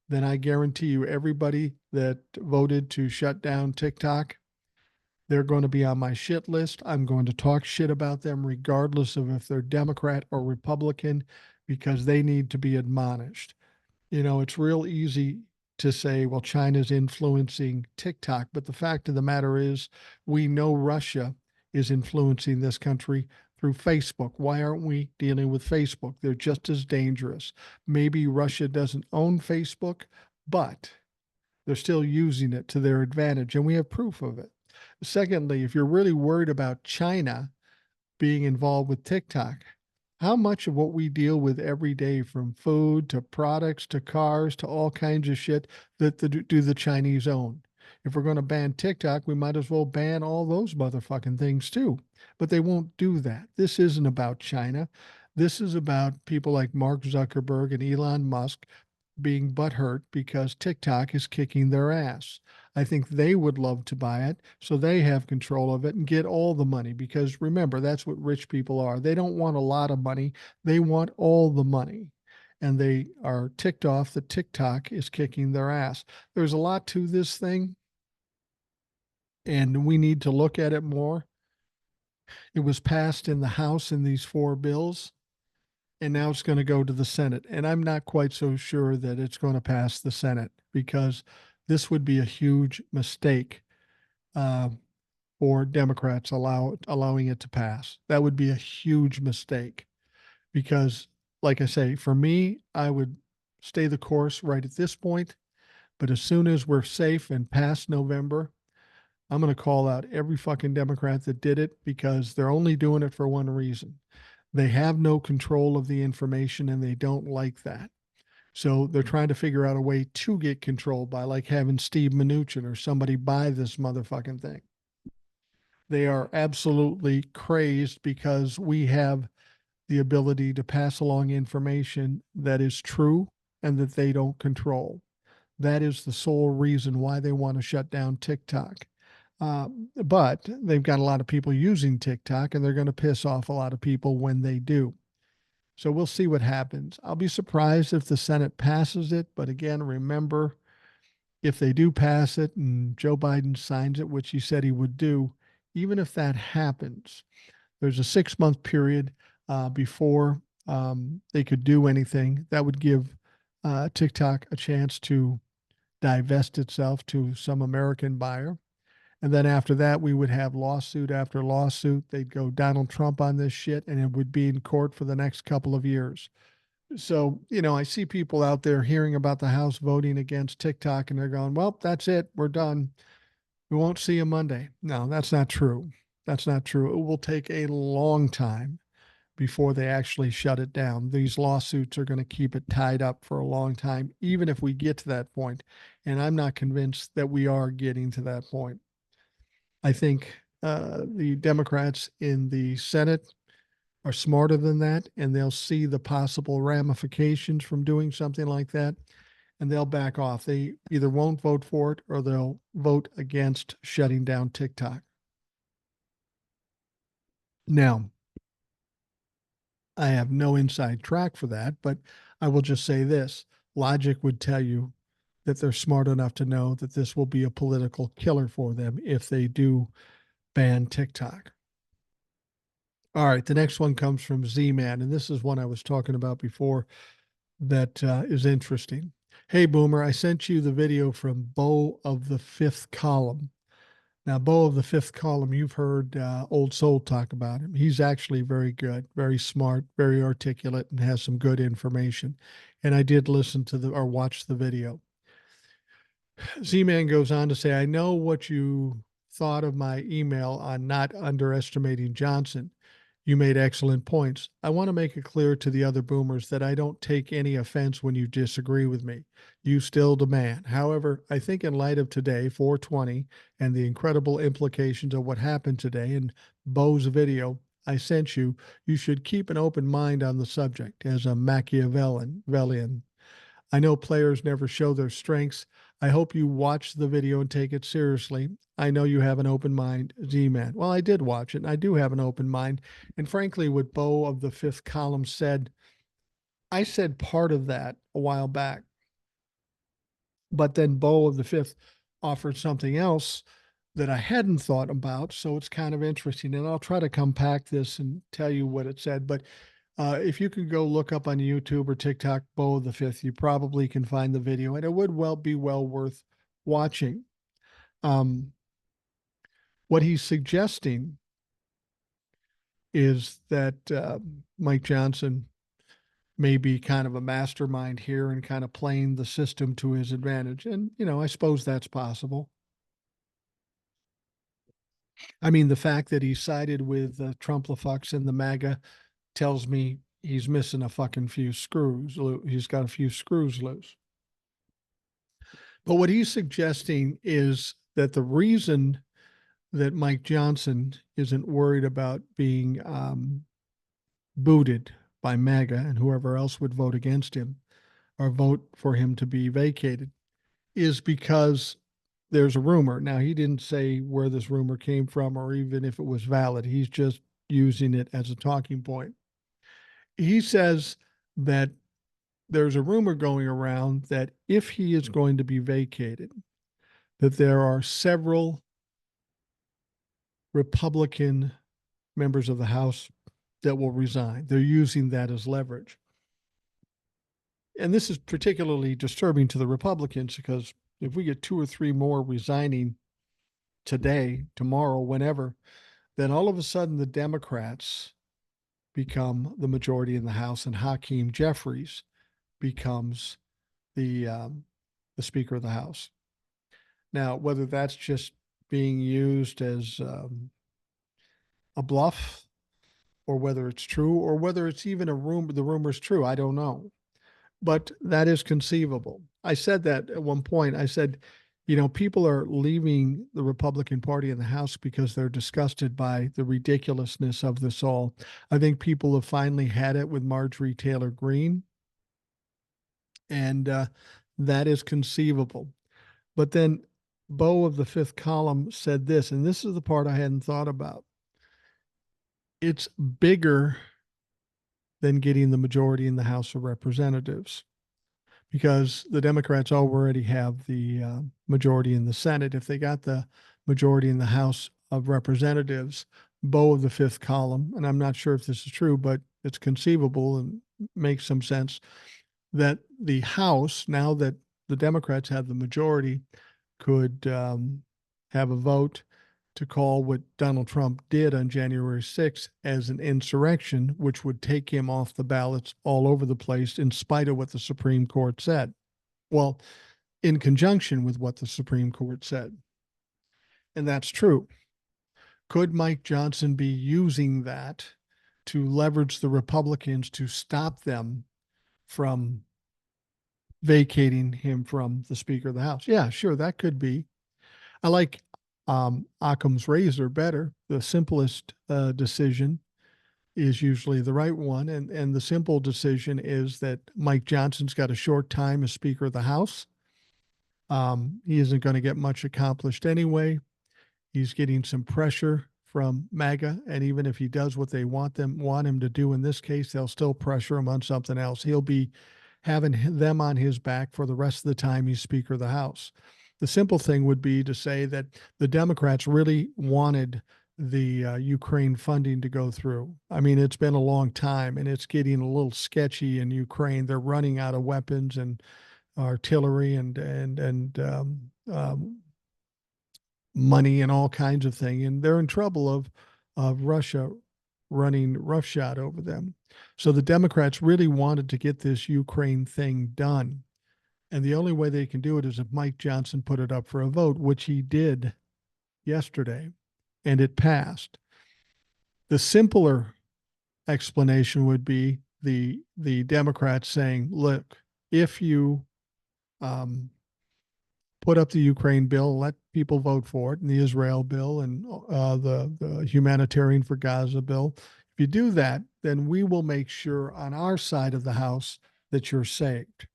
Speaker 1: then I guarantee you everybody that voted to shut down TikTok, they're going to be on my shit list. I'm going to talk shit about them regardless of if they're Democrat or Republican because they need to be admonished. You know, it's real easy to say, well, China's influencing TikTok, but the fact of the matter is, we know Russia is influencing this country through Facebook. Why aren't we dealing with Facebook? They're just as dangerous. Maybe Russia doesn't own Facebook, but they're still using it to their advantage, and we have proof of it. Secondly, if you're really worried about China being involved with TikTok, how much of what we deal with every day, from food to products to cars to all kinds of shit, do the Chinese own? If we're going to ban TikTok, we might as well ban all those motherfucking things too. But they won't do that. This isn't about China. This is about people like Mark Zuckerberg and Elon Musk being butthurt because TikTok is kicking their ass. I think they would love to buy it so they have control of it and get all the money, because remember, that's what rich people are. They don't want a lot of money, they want all the money. And they are ticked off that TikTok is kicking their ass. There's a lot to this thing, and we need to look at it more. It was passed in the House in these four bills, and now it's going to go to the Senate. And I'm not quite so sure that it's going to pass the Senate, because this would be a huge mistake uh, for Democrats allowing it to pass. That would be a huge mistake because, like I say, for me, I would stay the course right at this point. But as soon as we're safe and past November, I'm going to call out every fucking Democrat that did it, because they're only doing it for one reason. They have no control of the information and they don't like that. So they're trying to figure out a way to get control by, like, having Steve Mnuchin or somebody buy this motherfucking thing. They are absolutely crazed because we have the ability to pass along information that is true and that they don't control. That is the sole reason why they want to shut down TikTok. But they've got a lot of people using TikTok, and they're going to piss off a lot of people when they do. So we'll see what happens. I'll be surprised if the Senate passes it. But again, remember, if they do pass it and Joe Biden signs it, which he said he would do, even if that happens, there's a 6-month period before they could do anything. That would give TikTok a chance to divest itself to some American buyer. And then after that, we would have lawsuit after lawsuit. They'd go Donald Trump on this shit, and it would be in court for the next couple of years. So, you know, I see people out there hearing about the House voting against TikTok, and they're going, well, that's it. We're done. We won't see you Monday. No, that's not true. That's not true. It will take a long time before they actually shut it down. These lawsuits are going to keep it tied up for a long time, even if we get to that point. And I'm not convinced that we are getting to that point. I think the Democrats in the Senate are smarter than that, and they'll see the possible ramifications from doing something like that, and they'll back off. They either won't vote for it or they'll vote against shutting down TikTok. Now, I have no inside track for that, but I will just say this. Logic would tell you that they're smart enough to know that this will be a political killer for them if they do ban TikTok. All right, the next one comes from Z-Man, and this is one I was talking about before that is interesting. Hey, Boomer, I sent you the video from Bo of the Fifth Column. Now, Bo of the Fifth Column, you've heard Old Soul talk about him. He's actually very good, very smart, very articulate, and has some good information. And I did listen to or watch the video. Z-Man goes on to say, I know what you thought of my email on not underestimating Johnson. You made excellent points. I want to make it clear to the other boomers that I don't take any offense when you disagree with me. You still demand. However, I think in light of today, 420, and the incredible implications of what happened today and Bo's video I sent you, you should keep an open mind on the subject as a Machiavellian. I know players never show their strengths. I hope you watch the video and take it seriously. I know you have an open mind, Z-Man. Well, I did watch it, and I do have an open mind. And frankly, what Bo of the Fifth Column said, I said part of that a while back. But then Bo of the Fifth offered something else that I hadn't thought about. So it's kind of interesting. And I'll try to compact this and tell you what it said. But if you could go look up on YouTube or TikTok, Bo of the Fifth, you probably can find the video, and it would be well worth watching. What he's suggesting is that Mike Johnson may be kind of a mastermind here and kind of playing the system to his advantage. And, I suppose that's possible. I mean, the fact that he sided with Trump-la-Fucks and the MAGA tells me he's missing a fucking few screws. He's got a few screws loose. But what he's suggesting is that the reason that Mike Johnson isn't worried about being booted by MAGA and whoever else would vote against him or vote for him to be vacated is because there's a rumor. Now, he didn't say where this rumor came from or even if it was valid. He's just using it as a talking point. He says that there's a rumor going around that if he is going to be vacated, that there are several Republican members of the House that will resign. They're using that as leverage. And this is particularly disturbing to the Republicans because if we get 2 or 3 more resigning today, tomorrow, whenever, then all of a sudden the Democrats become the majority in the House and Hakeem Jeffries becomes the Speaker of the House. Now, whether that's just being used as a bluff or whether it's true or whether it's even a rumor, the rumor's true, I don't know. But that is conceivable. I said that at one point. I said, people are leaving the Republican Party in the House because they're disgusted by the ridiculousness of this all. I think people have finally had it with Marjorie Taylor Greene, and that is conceivable. But then Bo of the Fifth Column said this, and this is the part I hadn't thought about. It's bigger than getting the majority in the House of Representatives because the Democrats already have the majority in the Senate. If they got the majority in the House of Representatives, Bo of the Fifth Column, and I'm not sure if this is true, but it's conceivable and makes some sense, that the House, now that the Democrats have the majority, could have a vote to call what Donald Trump did on January 6th as an insurrection, which would take him off the ballots all over the place in spite of what the Supreme Court said. Well, in conjunction with what the Supreme Court said. And that's true. Could Mike Johnson be using that to leverage the Republicans to stop them from vacating him from the Speaker of the House? Yeah, sure, that could be. I like Occam's razor better. The simplest decision is usually the right one. And the simple decision is that Mike Johnson's got a short time as Speaker of the House. He isn't going to get much accomplished anyway. He's getting some pressure from MAGA, and even if he does what they want him to do in this case, they'll still pressure him on something else. He'll be having them on his back for the rest of the time he's Speaker of the House. The simple thing would be to say that the Democrats really wanted the Ukraine funding to go through. I mean, it's been a long time, and it's getting a little sketchy in Ukraine. They're running out of weapons and artillery and money and all kinds of things, and they're in trouble of Russia running roughshod over them. So the Democrats really wanted to get this Ukraine thing done. And the only way they can do it is if Mike Johnson put it up for a vote, which he did yesterday, and it passed. The simpler explanation would be the Democrats saying, look, if you put up the Ukraine bill, let people vote for it, and the Israel bill and the humanitarian for Gaza bill. If you do that, then we will make sure on our side of the house that you're saved.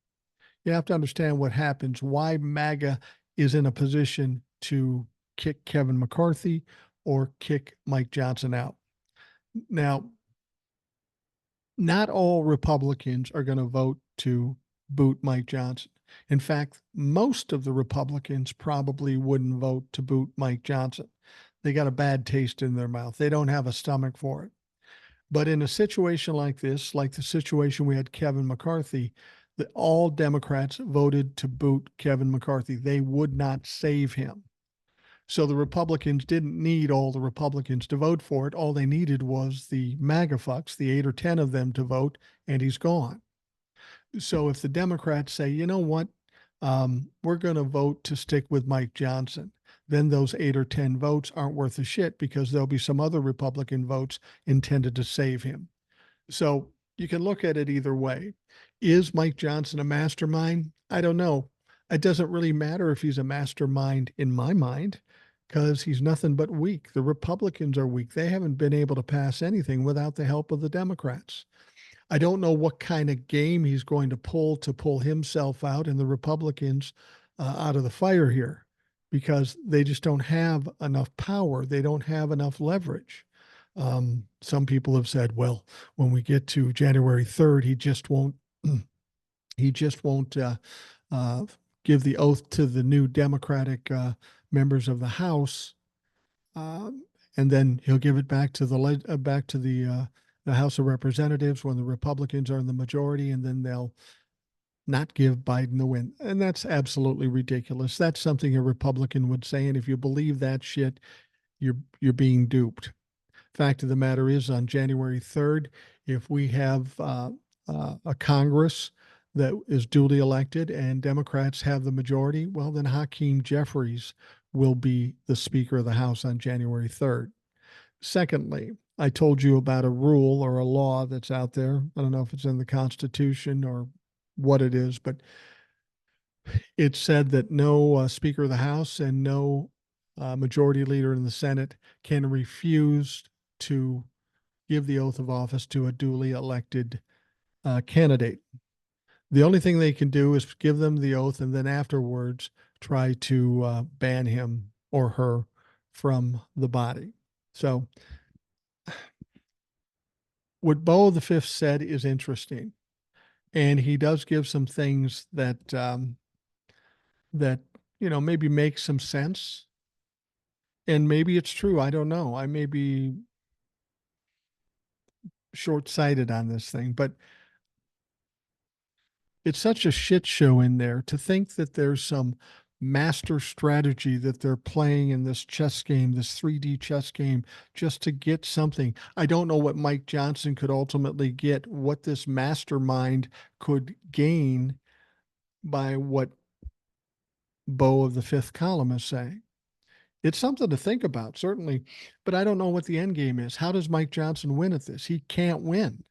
Speaker 1: You have to understand what happens, why MAGA is in a position to kick Kevin McCarthy or kick Mike Johnson out. Now, not all Republicans are going to vote to boot Mike Johnson. In fact, most of the Republicans probably wouldn't vote to boot Mike Johnson. They got a bad taste in their mouth. They don't have a stomach for it. But in a situation like this, like the situation we had Kevin McCarthy, that all Democrats voted to boot Kevin McCarthy. They would not save him. So the Republicans didn't need all the Republicans to vote for it. All they needed was the MAGA fucks, the 8 or 10 of them to vote, and he's gone. So if the Democrats say, you know what, we're going to vote to stick with Mike Johnson, then those 8 or 10 votes aren't worth a shit because there'll be some other Republican votes intended to save him. So you can look at it either way. Is Mike Johnson a mastermind? I don't know. It doesn't really matter if he's a mastermind in my mind because he's nothing but weak. The Republicans are weak. They haven't been able to pass anything without the help of the Democrats. I don't know what kind of game he's going to pull himself out and the Republicans out of the fire here because they just don't have enough power. They don't have enough leverage. Some people have said, well, when we get to January 3rd, he just won't give the oath to the new Democratic members of the House, and then he'll give it back to the House of Representatives when the Republicans are in the majority, and then they'll not give Biden the win. And that's absolutely ridiculous. That's something a Republican would say, and if you believe that shit, you're being duped. Fact of the matter is, on January 3rd, if we have a Congress that is duly elected and Democrats have the majority, well, then Hakeem Jeffries will be the Speaker of the House on January 3rd. Secondly, I told you about a rule or a law that's out there. I don't know if it's in the Constitution or what it is, but it said that no Speaker of the House and no majority leader in the Senate can refuse to give the oath of office to a duly elected candidate. The only thing they can do is give them the oath and then afterwards try to ban him or her from the body. So what Beau V said is interesting. And he does give some things that maybe make some sense. And maybe it's true. I don't know. I may be short-sighted on this thing, but it's such a shit show in there to think that there's some master strategy that they're playing in this chess game, this 3D chess game, just to get something. I don't know what Mike Johnson could ultimately get, what this mastermind could gain by what Beau of the Fifth Column is saying. It's something to think about, certainly, but I don't know what the end game is. How does Mike Johnson win at this? He can't win.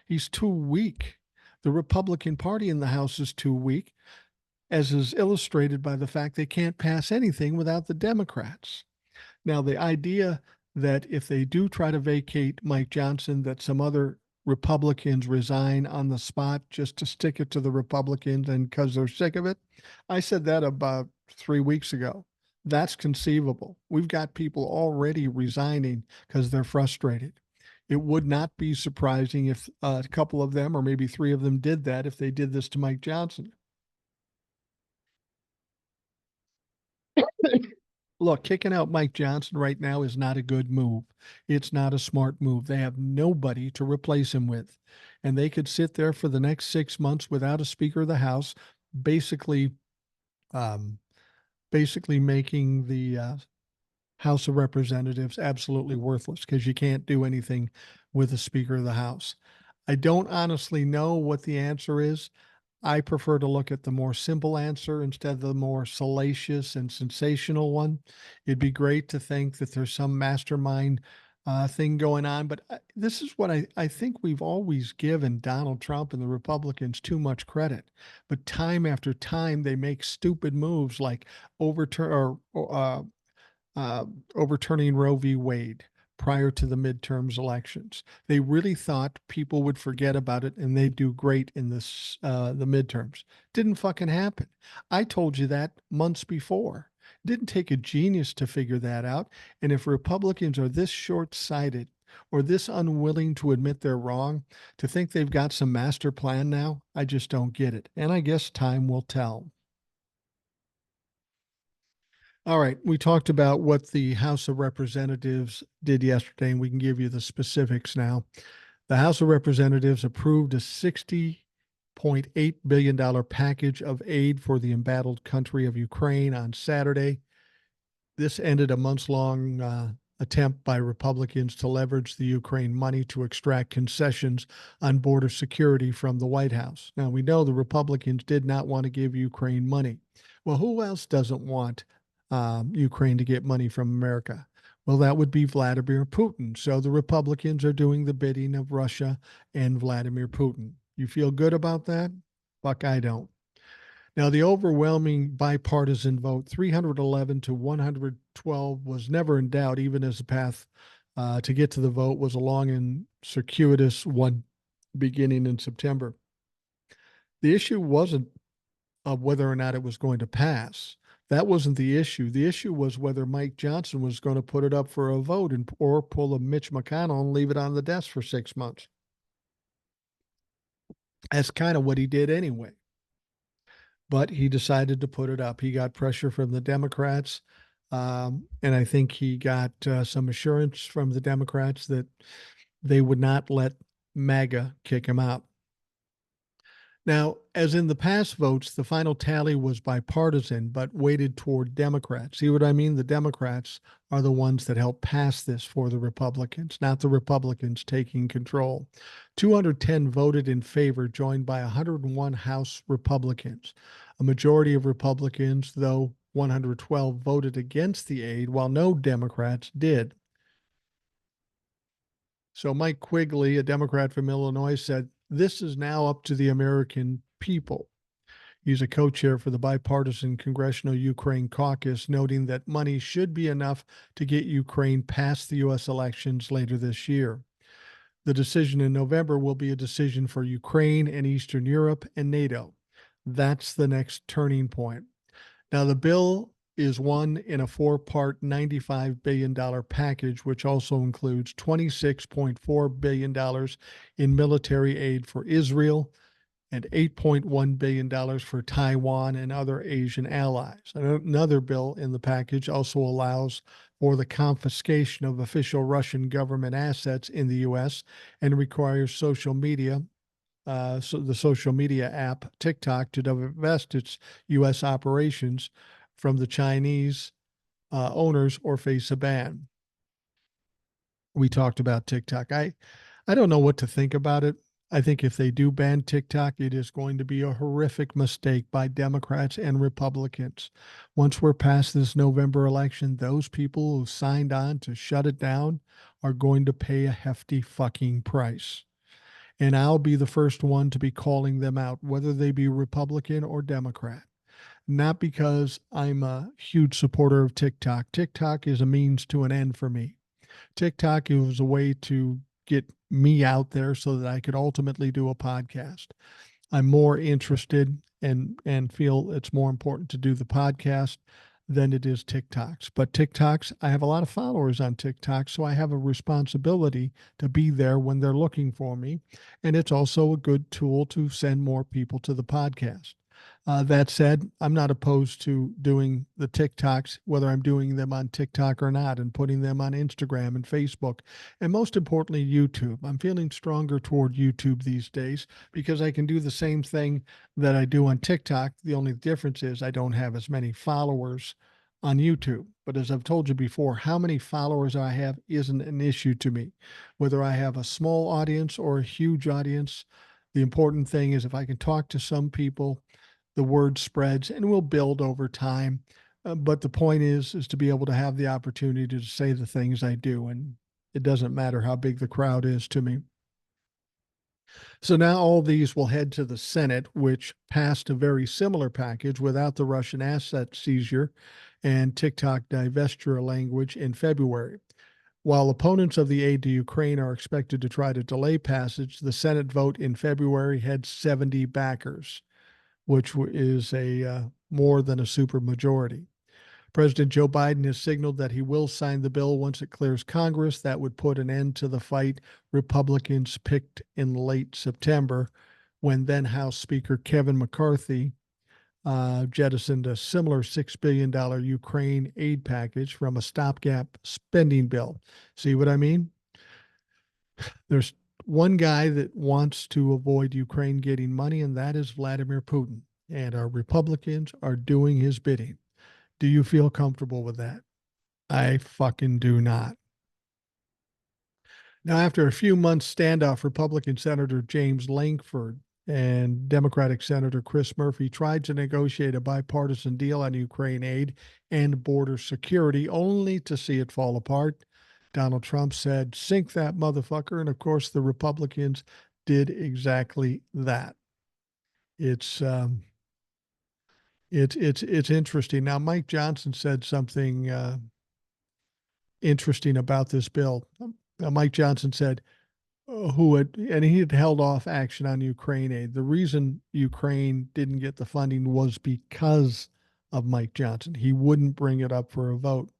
Speaker 1: He's too weak. The Republican Party in the House is too weak, as is illustrated by the fact they can't pass anything without the Democrats. Now, the idea that if they do try to vacate Mike Johnson, that some other Republicans resign on the spot just to stick it to the Republicans and because they're sick of it. I said that about 3 weeks ago. That's conceivable. We've got people already resigning because they're frustrated. It would not be surprising if a couple of them, or maybe three of them, did that if they did this to Mike Johnson. Look, kicking out Mike Johnson right now is not a good move. It's not a smart move. They have nobody to replace him with. And they could sit there for the next 6 months without a Speaker of the House, basically um, basically making the House of Representatives absolutely worthless because you can't do anything with the Speaker of the House. I don't honestly know what the answer is. I prefer to look at the more simple answer instead of the more salacious and sensational one. It'd be great to think that there's some mastermind thing going on, but this is what I think we've always given Donald Trump and the Republicans too much credit. But time after time, they make stupid moves like overturn or overturning Roe v. Wade prior to the midterms elections. They really thought people would forget about it and they'd do great in the midterms. Didn't fucking happen. I told you that months before. Didn't take a genius to figure that out. And if Republicans are this short-sighted or this unwilling to admit they're wrong, to think they've got some master plan now, I just don't get it. And I guess time will tell. All right, we talked about what the House of Representatives did yesterday, and we can give you the specifics now. The House of Representatives approved a $60.8 billion package of aid for the embattled country of Ukraine on Saturday. This ended a months-long attempt by Republicans to leverage the Ukraine money to extract concessions on border security from the White House. Now, we know the Republicans did not want to give Ukraine money. Well, who else doesn't want Ukraine to get money from America? Well, that would be Vladimir Putin. So the Republicans are doing the bidding of Russia and Vladimir Putin. You feel good about that? Fuck, I don't. Now, the overwhelming bipartisan vote, 311 to 112, was never in doubt, even as the path to get to the vote was a long and circuitous one beginning in September. The issue wasn't of whether or not it was going to pass. That wasn't the issue. The issue was whether Mike Johnson was going to put it up for a vote or pull a Mitch McConnell and leave it on the desk for 6 months. That's kind of what he did anyway. But he decided to put it up. He got pressure from the Democrats. And I think he got some assurance from the Democrats that they would not let MAGA kick him out. Now, as in the past votes, the final tally was bipartisan, but weighted toward Democrats. See what I mean? The Democrats are the ones that helped pass this for the Republicans, not the Republicans taking control. 210 voted in favor, joined by 101 House Republicans. A majority of Republicans, though 112, voted against the aid, while no Democrats did. So Mike Quigley, a Democrat from Illinois, said, "This is now up to the American people." He's a co-chair for the bipartisan Congressional Ukraine Caucus, noting that money should be enough to get Ukraine past the U.S. elections later this year. The decision in November will be a decision for Ukraine and Eastern Europe and NATO. That's the next turning point. Now, the bill is one in a four-part $95 billion package, which also includes $26.4 billion in military aid for Israel and $8.1 billion for Taiwan and other Asian allies. Another bill in the package also allows for the confiscation of official Russian government assets in the U.S. and requires social media so the social media app TikTok to divest its U.S. operations from the Chinese owners or face a ban. We talked about TikTok. I don't know what to think about it. I think if they do ban TikTok, it is going to be a horrific mistake by Democrats and Republicans. Once we're past this November election, those people who signed on to shut it down are going to pay a hefty fucking price. And I'll be the first one to be calling them out, whether they be Republican or Democrat. not because I'm a huge supporter of TikTok. TikTok is a means to an end for me. TikTok was a way to get me out there so that I could ultimately do a podcast. I'm more interested and feel it's more important to do the podcast than it is TikToks. But TikToks, I have a lot of followers on TikTok, so I have a responsibility to be there when they're looking for me. And it's also a good tool to send more people to the podcast. That said, I'm not opposed to doing the TikToks, whether I'm doing them on TikTok or not, and putting them on Instagram and Facebook, and most importantly, YouTube. I'm feeling stronger toward YouTube these days because I can do the same thing that I do on TikTok. The only difference is I don't have as many followers on YouTube. But as I've told you before, how many followers I have isn't an issue to me. Whether I have a small audience or a huge audience, the important thing is if I can talk to some people, the word spreads and will build over time. But the point is to be able to have the opportunity to say the things I do, and it doesn't matter how big the crowd is to me. So now all these will head to the Senate, which passed a very similar package without the Russian asset seizure and TikTok divestiture language in February. While opponents of the aid to Ukraine are expected to try to delay passage, the Senate vote in February had 70 backers, which is a more than a supermajority. President Joe Biden has signaled that he will sign the bill once it clears Congress. That would put an end to the fight Republicans picked in late September when then House Speaker Kevin McCarthy jettisoned a similar $6 billion Ukraine aid package from a stopgap spending bill. See what I mean? There's one guy that wants to avoid Ukraine getting money, and that is Vladimir Putin. And our Republicans are doing his bidding. Do you feel comfortable with that? I fucking do not. Now, after a few months standoff, Republican Senator James Lankford and Democratic Senator Chris Murphy tried to negotiate a bipartisan deal on Ukraine aid and border security, only to see it fall apart. Donald Trump said, "Sink that motherfucker." And of course, the Republicans did exactly that. It's it's interesting. Now, Mike Johnson said something interesting about this bill. Mike Johnson said, who had, and he had held off action on Ukraine aid. The reason Ukraine didn't get the funding was because of Mike Johnson. He wouldn't bring it up for a vote.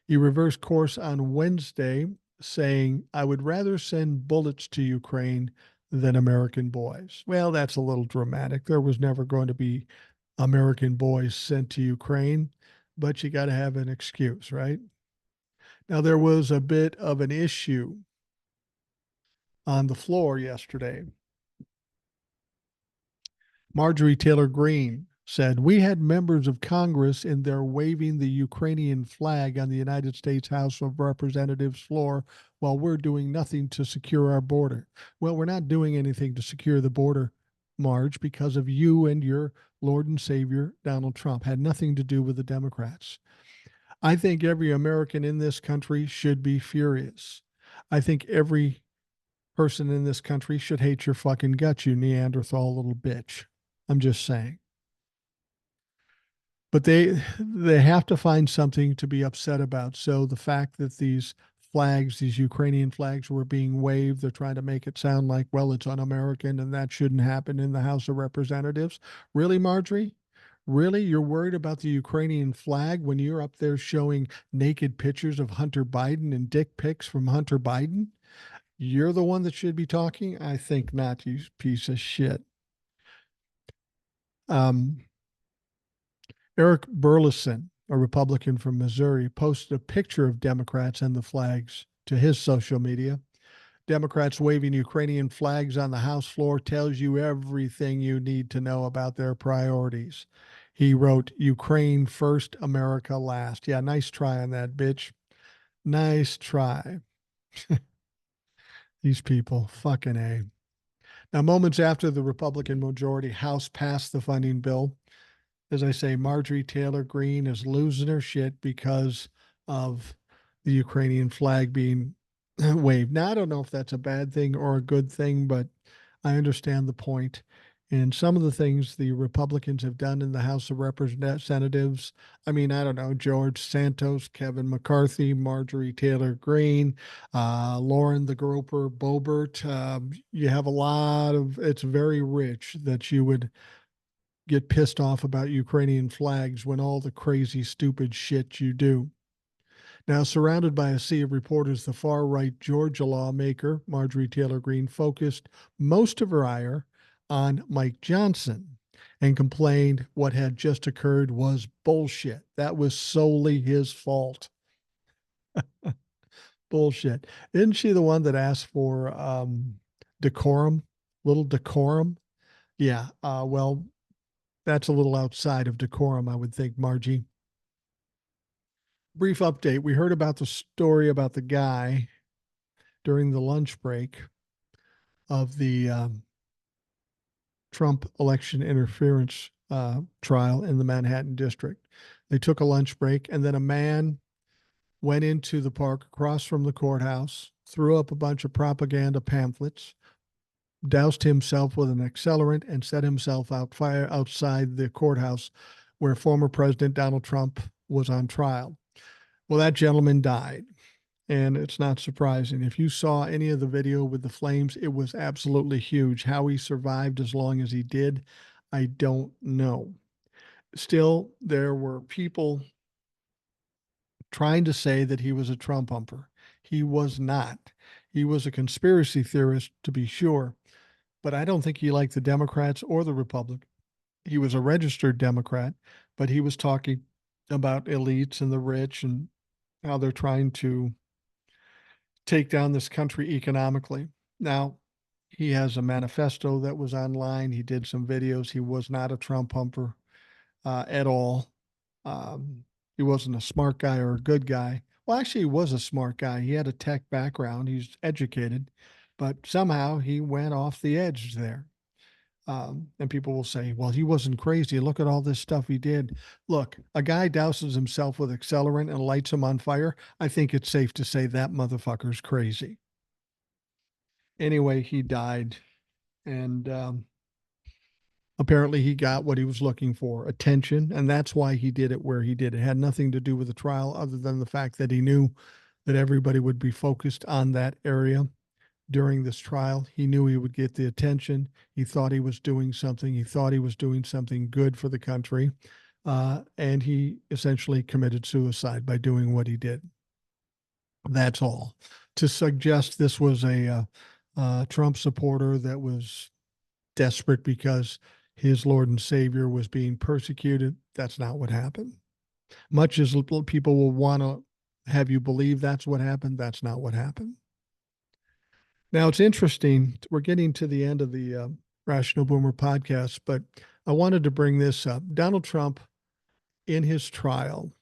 Speaker 1: He reversed course on Wednesday, saying, "I would rather send bullets to Ukraine than American boys." Well, that's a little dramatic. There was never going to be American boys sent to Ukraine, but you got to have an excuse, right? Now, there was a bit of an issue on the floor yesterday. Marjorie Taylor Greene said, "We had members of Congress in there waving the Ukrainian flag on the United States House of Representatives floor while we're doing nothing to secure our border." Well, we're not doing anything to secure the border, Marge, because of you and your Lord and Savior, Donald Trump. Had nothing to do with the Democrats. I think every American in this country should be furious. I think every person in this country should hate your fucking guts, you Neanderthal little bitch. I'm just saying. But they have to find something to be upset about. So the fact that these flags, these Ukrainian flags, were being waved, they're trying to make it sound like, well, it's un-American and that shouldn't happen in the House of Representatives. Really, Marjorie? Really? You're worried about the Ukrainian flag when you're up there showing naked pictures of Hunter Biden and dick pics from Hunter Biden? You're the one that should be talking? I think not, you piece of shit. Um, Eric Burleson, a Republican from Missouri, posted a picture of Democrats and the flags to his social media. Democrats waving Ukrainian flags on the House floor tells you everything you need to know about their priorities. He wrote, "Ukraine first, America last." Yeah, nice try on that, bitch. Nice try. These people, fucking A. Now, moments after the Republican majority House passed the funding bill, as I say, Marjorie Taylor Greene is losing her shit because of the Ukrainian flag being waved. Now, I don't know if that's a bad thing or a good thing, but I understand the point. And some of the things the Republicans have done in the House of Representatives, I mean, I don't know, George Santos, Kevin McCarthy, Marjorie Taylor Greene, Lauren the Groper Boebert. You have a lot of, it's very rich that you would get pissed off about Ukrainian flags when all the crazy, stupid shit you do. Now, surrounded by a sea of reporters, the far right Georgia lawmaker, Marjorie Taylor Greene, focused most of her ire on Mike Johnson and complained what had just occurred was bullshit. That was solely his fault. Bullshit. Isn't she the one that asked for decorum? Little decorum? Yeah. Well, that's a little outside of decorum, I would think, Margie. Brief update. We heard about the story about the guy during the lunch break of the Trump election interference trial in the Manhattan district. They took a lunch break, and then a man went into the park across from the courthouse, threw up a bunch of propaganda pamphlets, doused himself with an accelerant, and set himself out fire outside the courthouse where former President Donald Trump was on trial. Well, that gentleman died. And it's not surprising. If you saw any of the video with the flames, it was absolutely huge. How he survived as long as he did, I don't know. Still, there were people trying to say that he was a Trump humper. He was not. He was a conspiracy theorist, to be sure, but I don't think he liked the Democrats or the Republicans. He was a registered Democrat, but he was talking about elites and the rich and how they're trying to take down this country economically. Now, he has a manifesto that was online. He did some videos. He was not a Trump humper at all. He wasn't a smart guy or a good guy. Well, actually, he was a smart guy. He had a tech background. He's educated, but somehow he went off the edge there. And people will say, well, he wasn't crazy. Look at all this stuff he did. Look, a guy douses himself with accelerant and lights him on fire. I think it's safe to say that motherfucker's crazy. Anyway, he died. And apparently he got what he was looking for, attention. And that's why he did it where he did. It had nothing to do with the trial other than the fact that he knew that everybody would be focused on that area during this trial. He knew he would get the attention. He thought he was doing something. He thought he was doing something good for the country. And he essentially committed suicide by doing what he did. That's all. To suggest this was a Trump supporter that was desperate because his Lord and Savior was being persecuted, that's not what happened. Much as people will want to have you believe that's what happened, that's not what happened. Now, it's interesting. We're getting to the end of the Rational Boomer podcast, but I wanted to bring this up. Donald Trump, in his trial,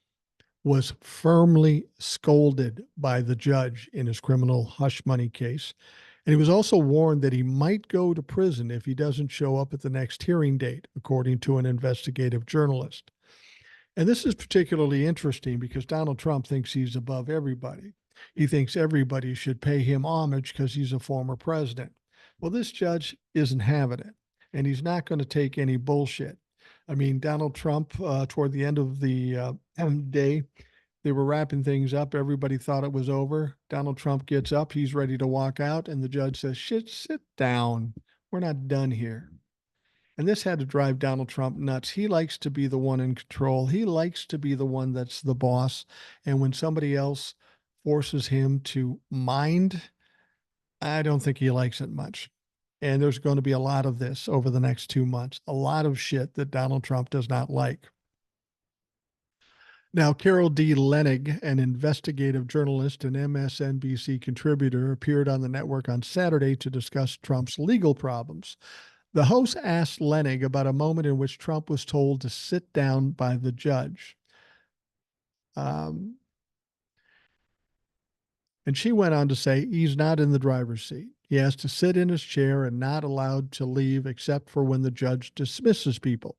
Speaker 1: was firmly scolded by the judge in his criminal hush money case. And he was also warned that he might go to prison if he doesn't show up at the next hearing date, according to an investigative journalist. And this is particularly interesting because Donald Trump thinks he's above everybody. He thinks everybody should pay him homage because he's a former president. Well, this judge isn't having it, and he's not going to take any bullshit. I mean, Donald Trump, toward the end of the day, they were wrapping things up. Everybody thought it was over. Donald Trump gets up. He's ready to walk out. And the judge says, shit, sit down. We're not done here. And this had to drive Donald Trump nuts. He likes to be the one in control. He likes to be the one that's the boss. And when somebody else forces him to mind, I don't think he likes it much. And there's going to be a lot of this over the next 2 months, a lot of shit that Donald Trump does not like. Now, Carol D. Leonnig, an investigative journalist and MSNBC contributor, appeared on the network on Saturday to discuss Trump's legal problems. The host asked Leonnig about a moment in which Trump was told to sit down by the judge. And she went on to say he's not in the driver's seat. He has to sit in his chair and not allowed to leave except for when the judge dismisses people.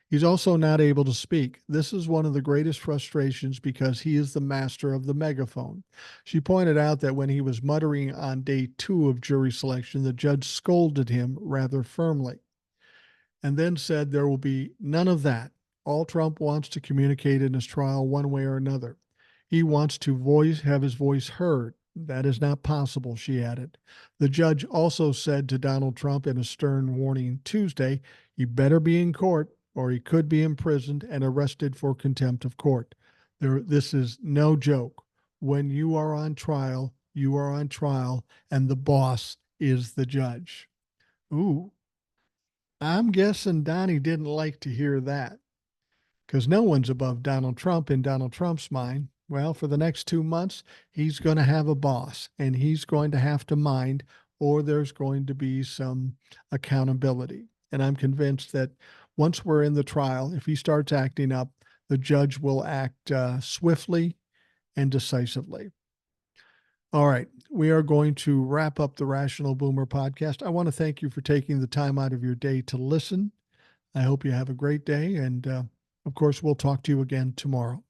Speaker 1: He's also not able to speak. This is one of the greatest frustrations because he is the master of the megaphone. She pointed out that when he was muttering on day 2 of jury selection, the judge scolded him rather firmly. and then said there will be none of that. All Trump wants to communicate in his trial one way or another. He wants to have his voice heard. That is not possible, she added. The judge also said to Donald Trump in a stern warning Tuesday, he better be in court or he could be imprisoned and arrested for contempt of court. This is no joke. When you are on trial, you are on trial, and the boss is the judge. Ooh, I'm guessing Donnie didn't like to hear that because no one's above Donald Trump in Donald Trump's mind. Well, for the next 2 months, he's going to have a boss and he's going to have to mind, or there's going to be some accountability. And I'm convinced that once we're in the trial, if he starts acting up, the judge will act swiftly and decisively. All right. We are going to wrap up the Rational Boomer podcast. I want to thank you for taking the time out of your day to listen. I hope you have a great day. And of course, we'll talk to you again tomorrow.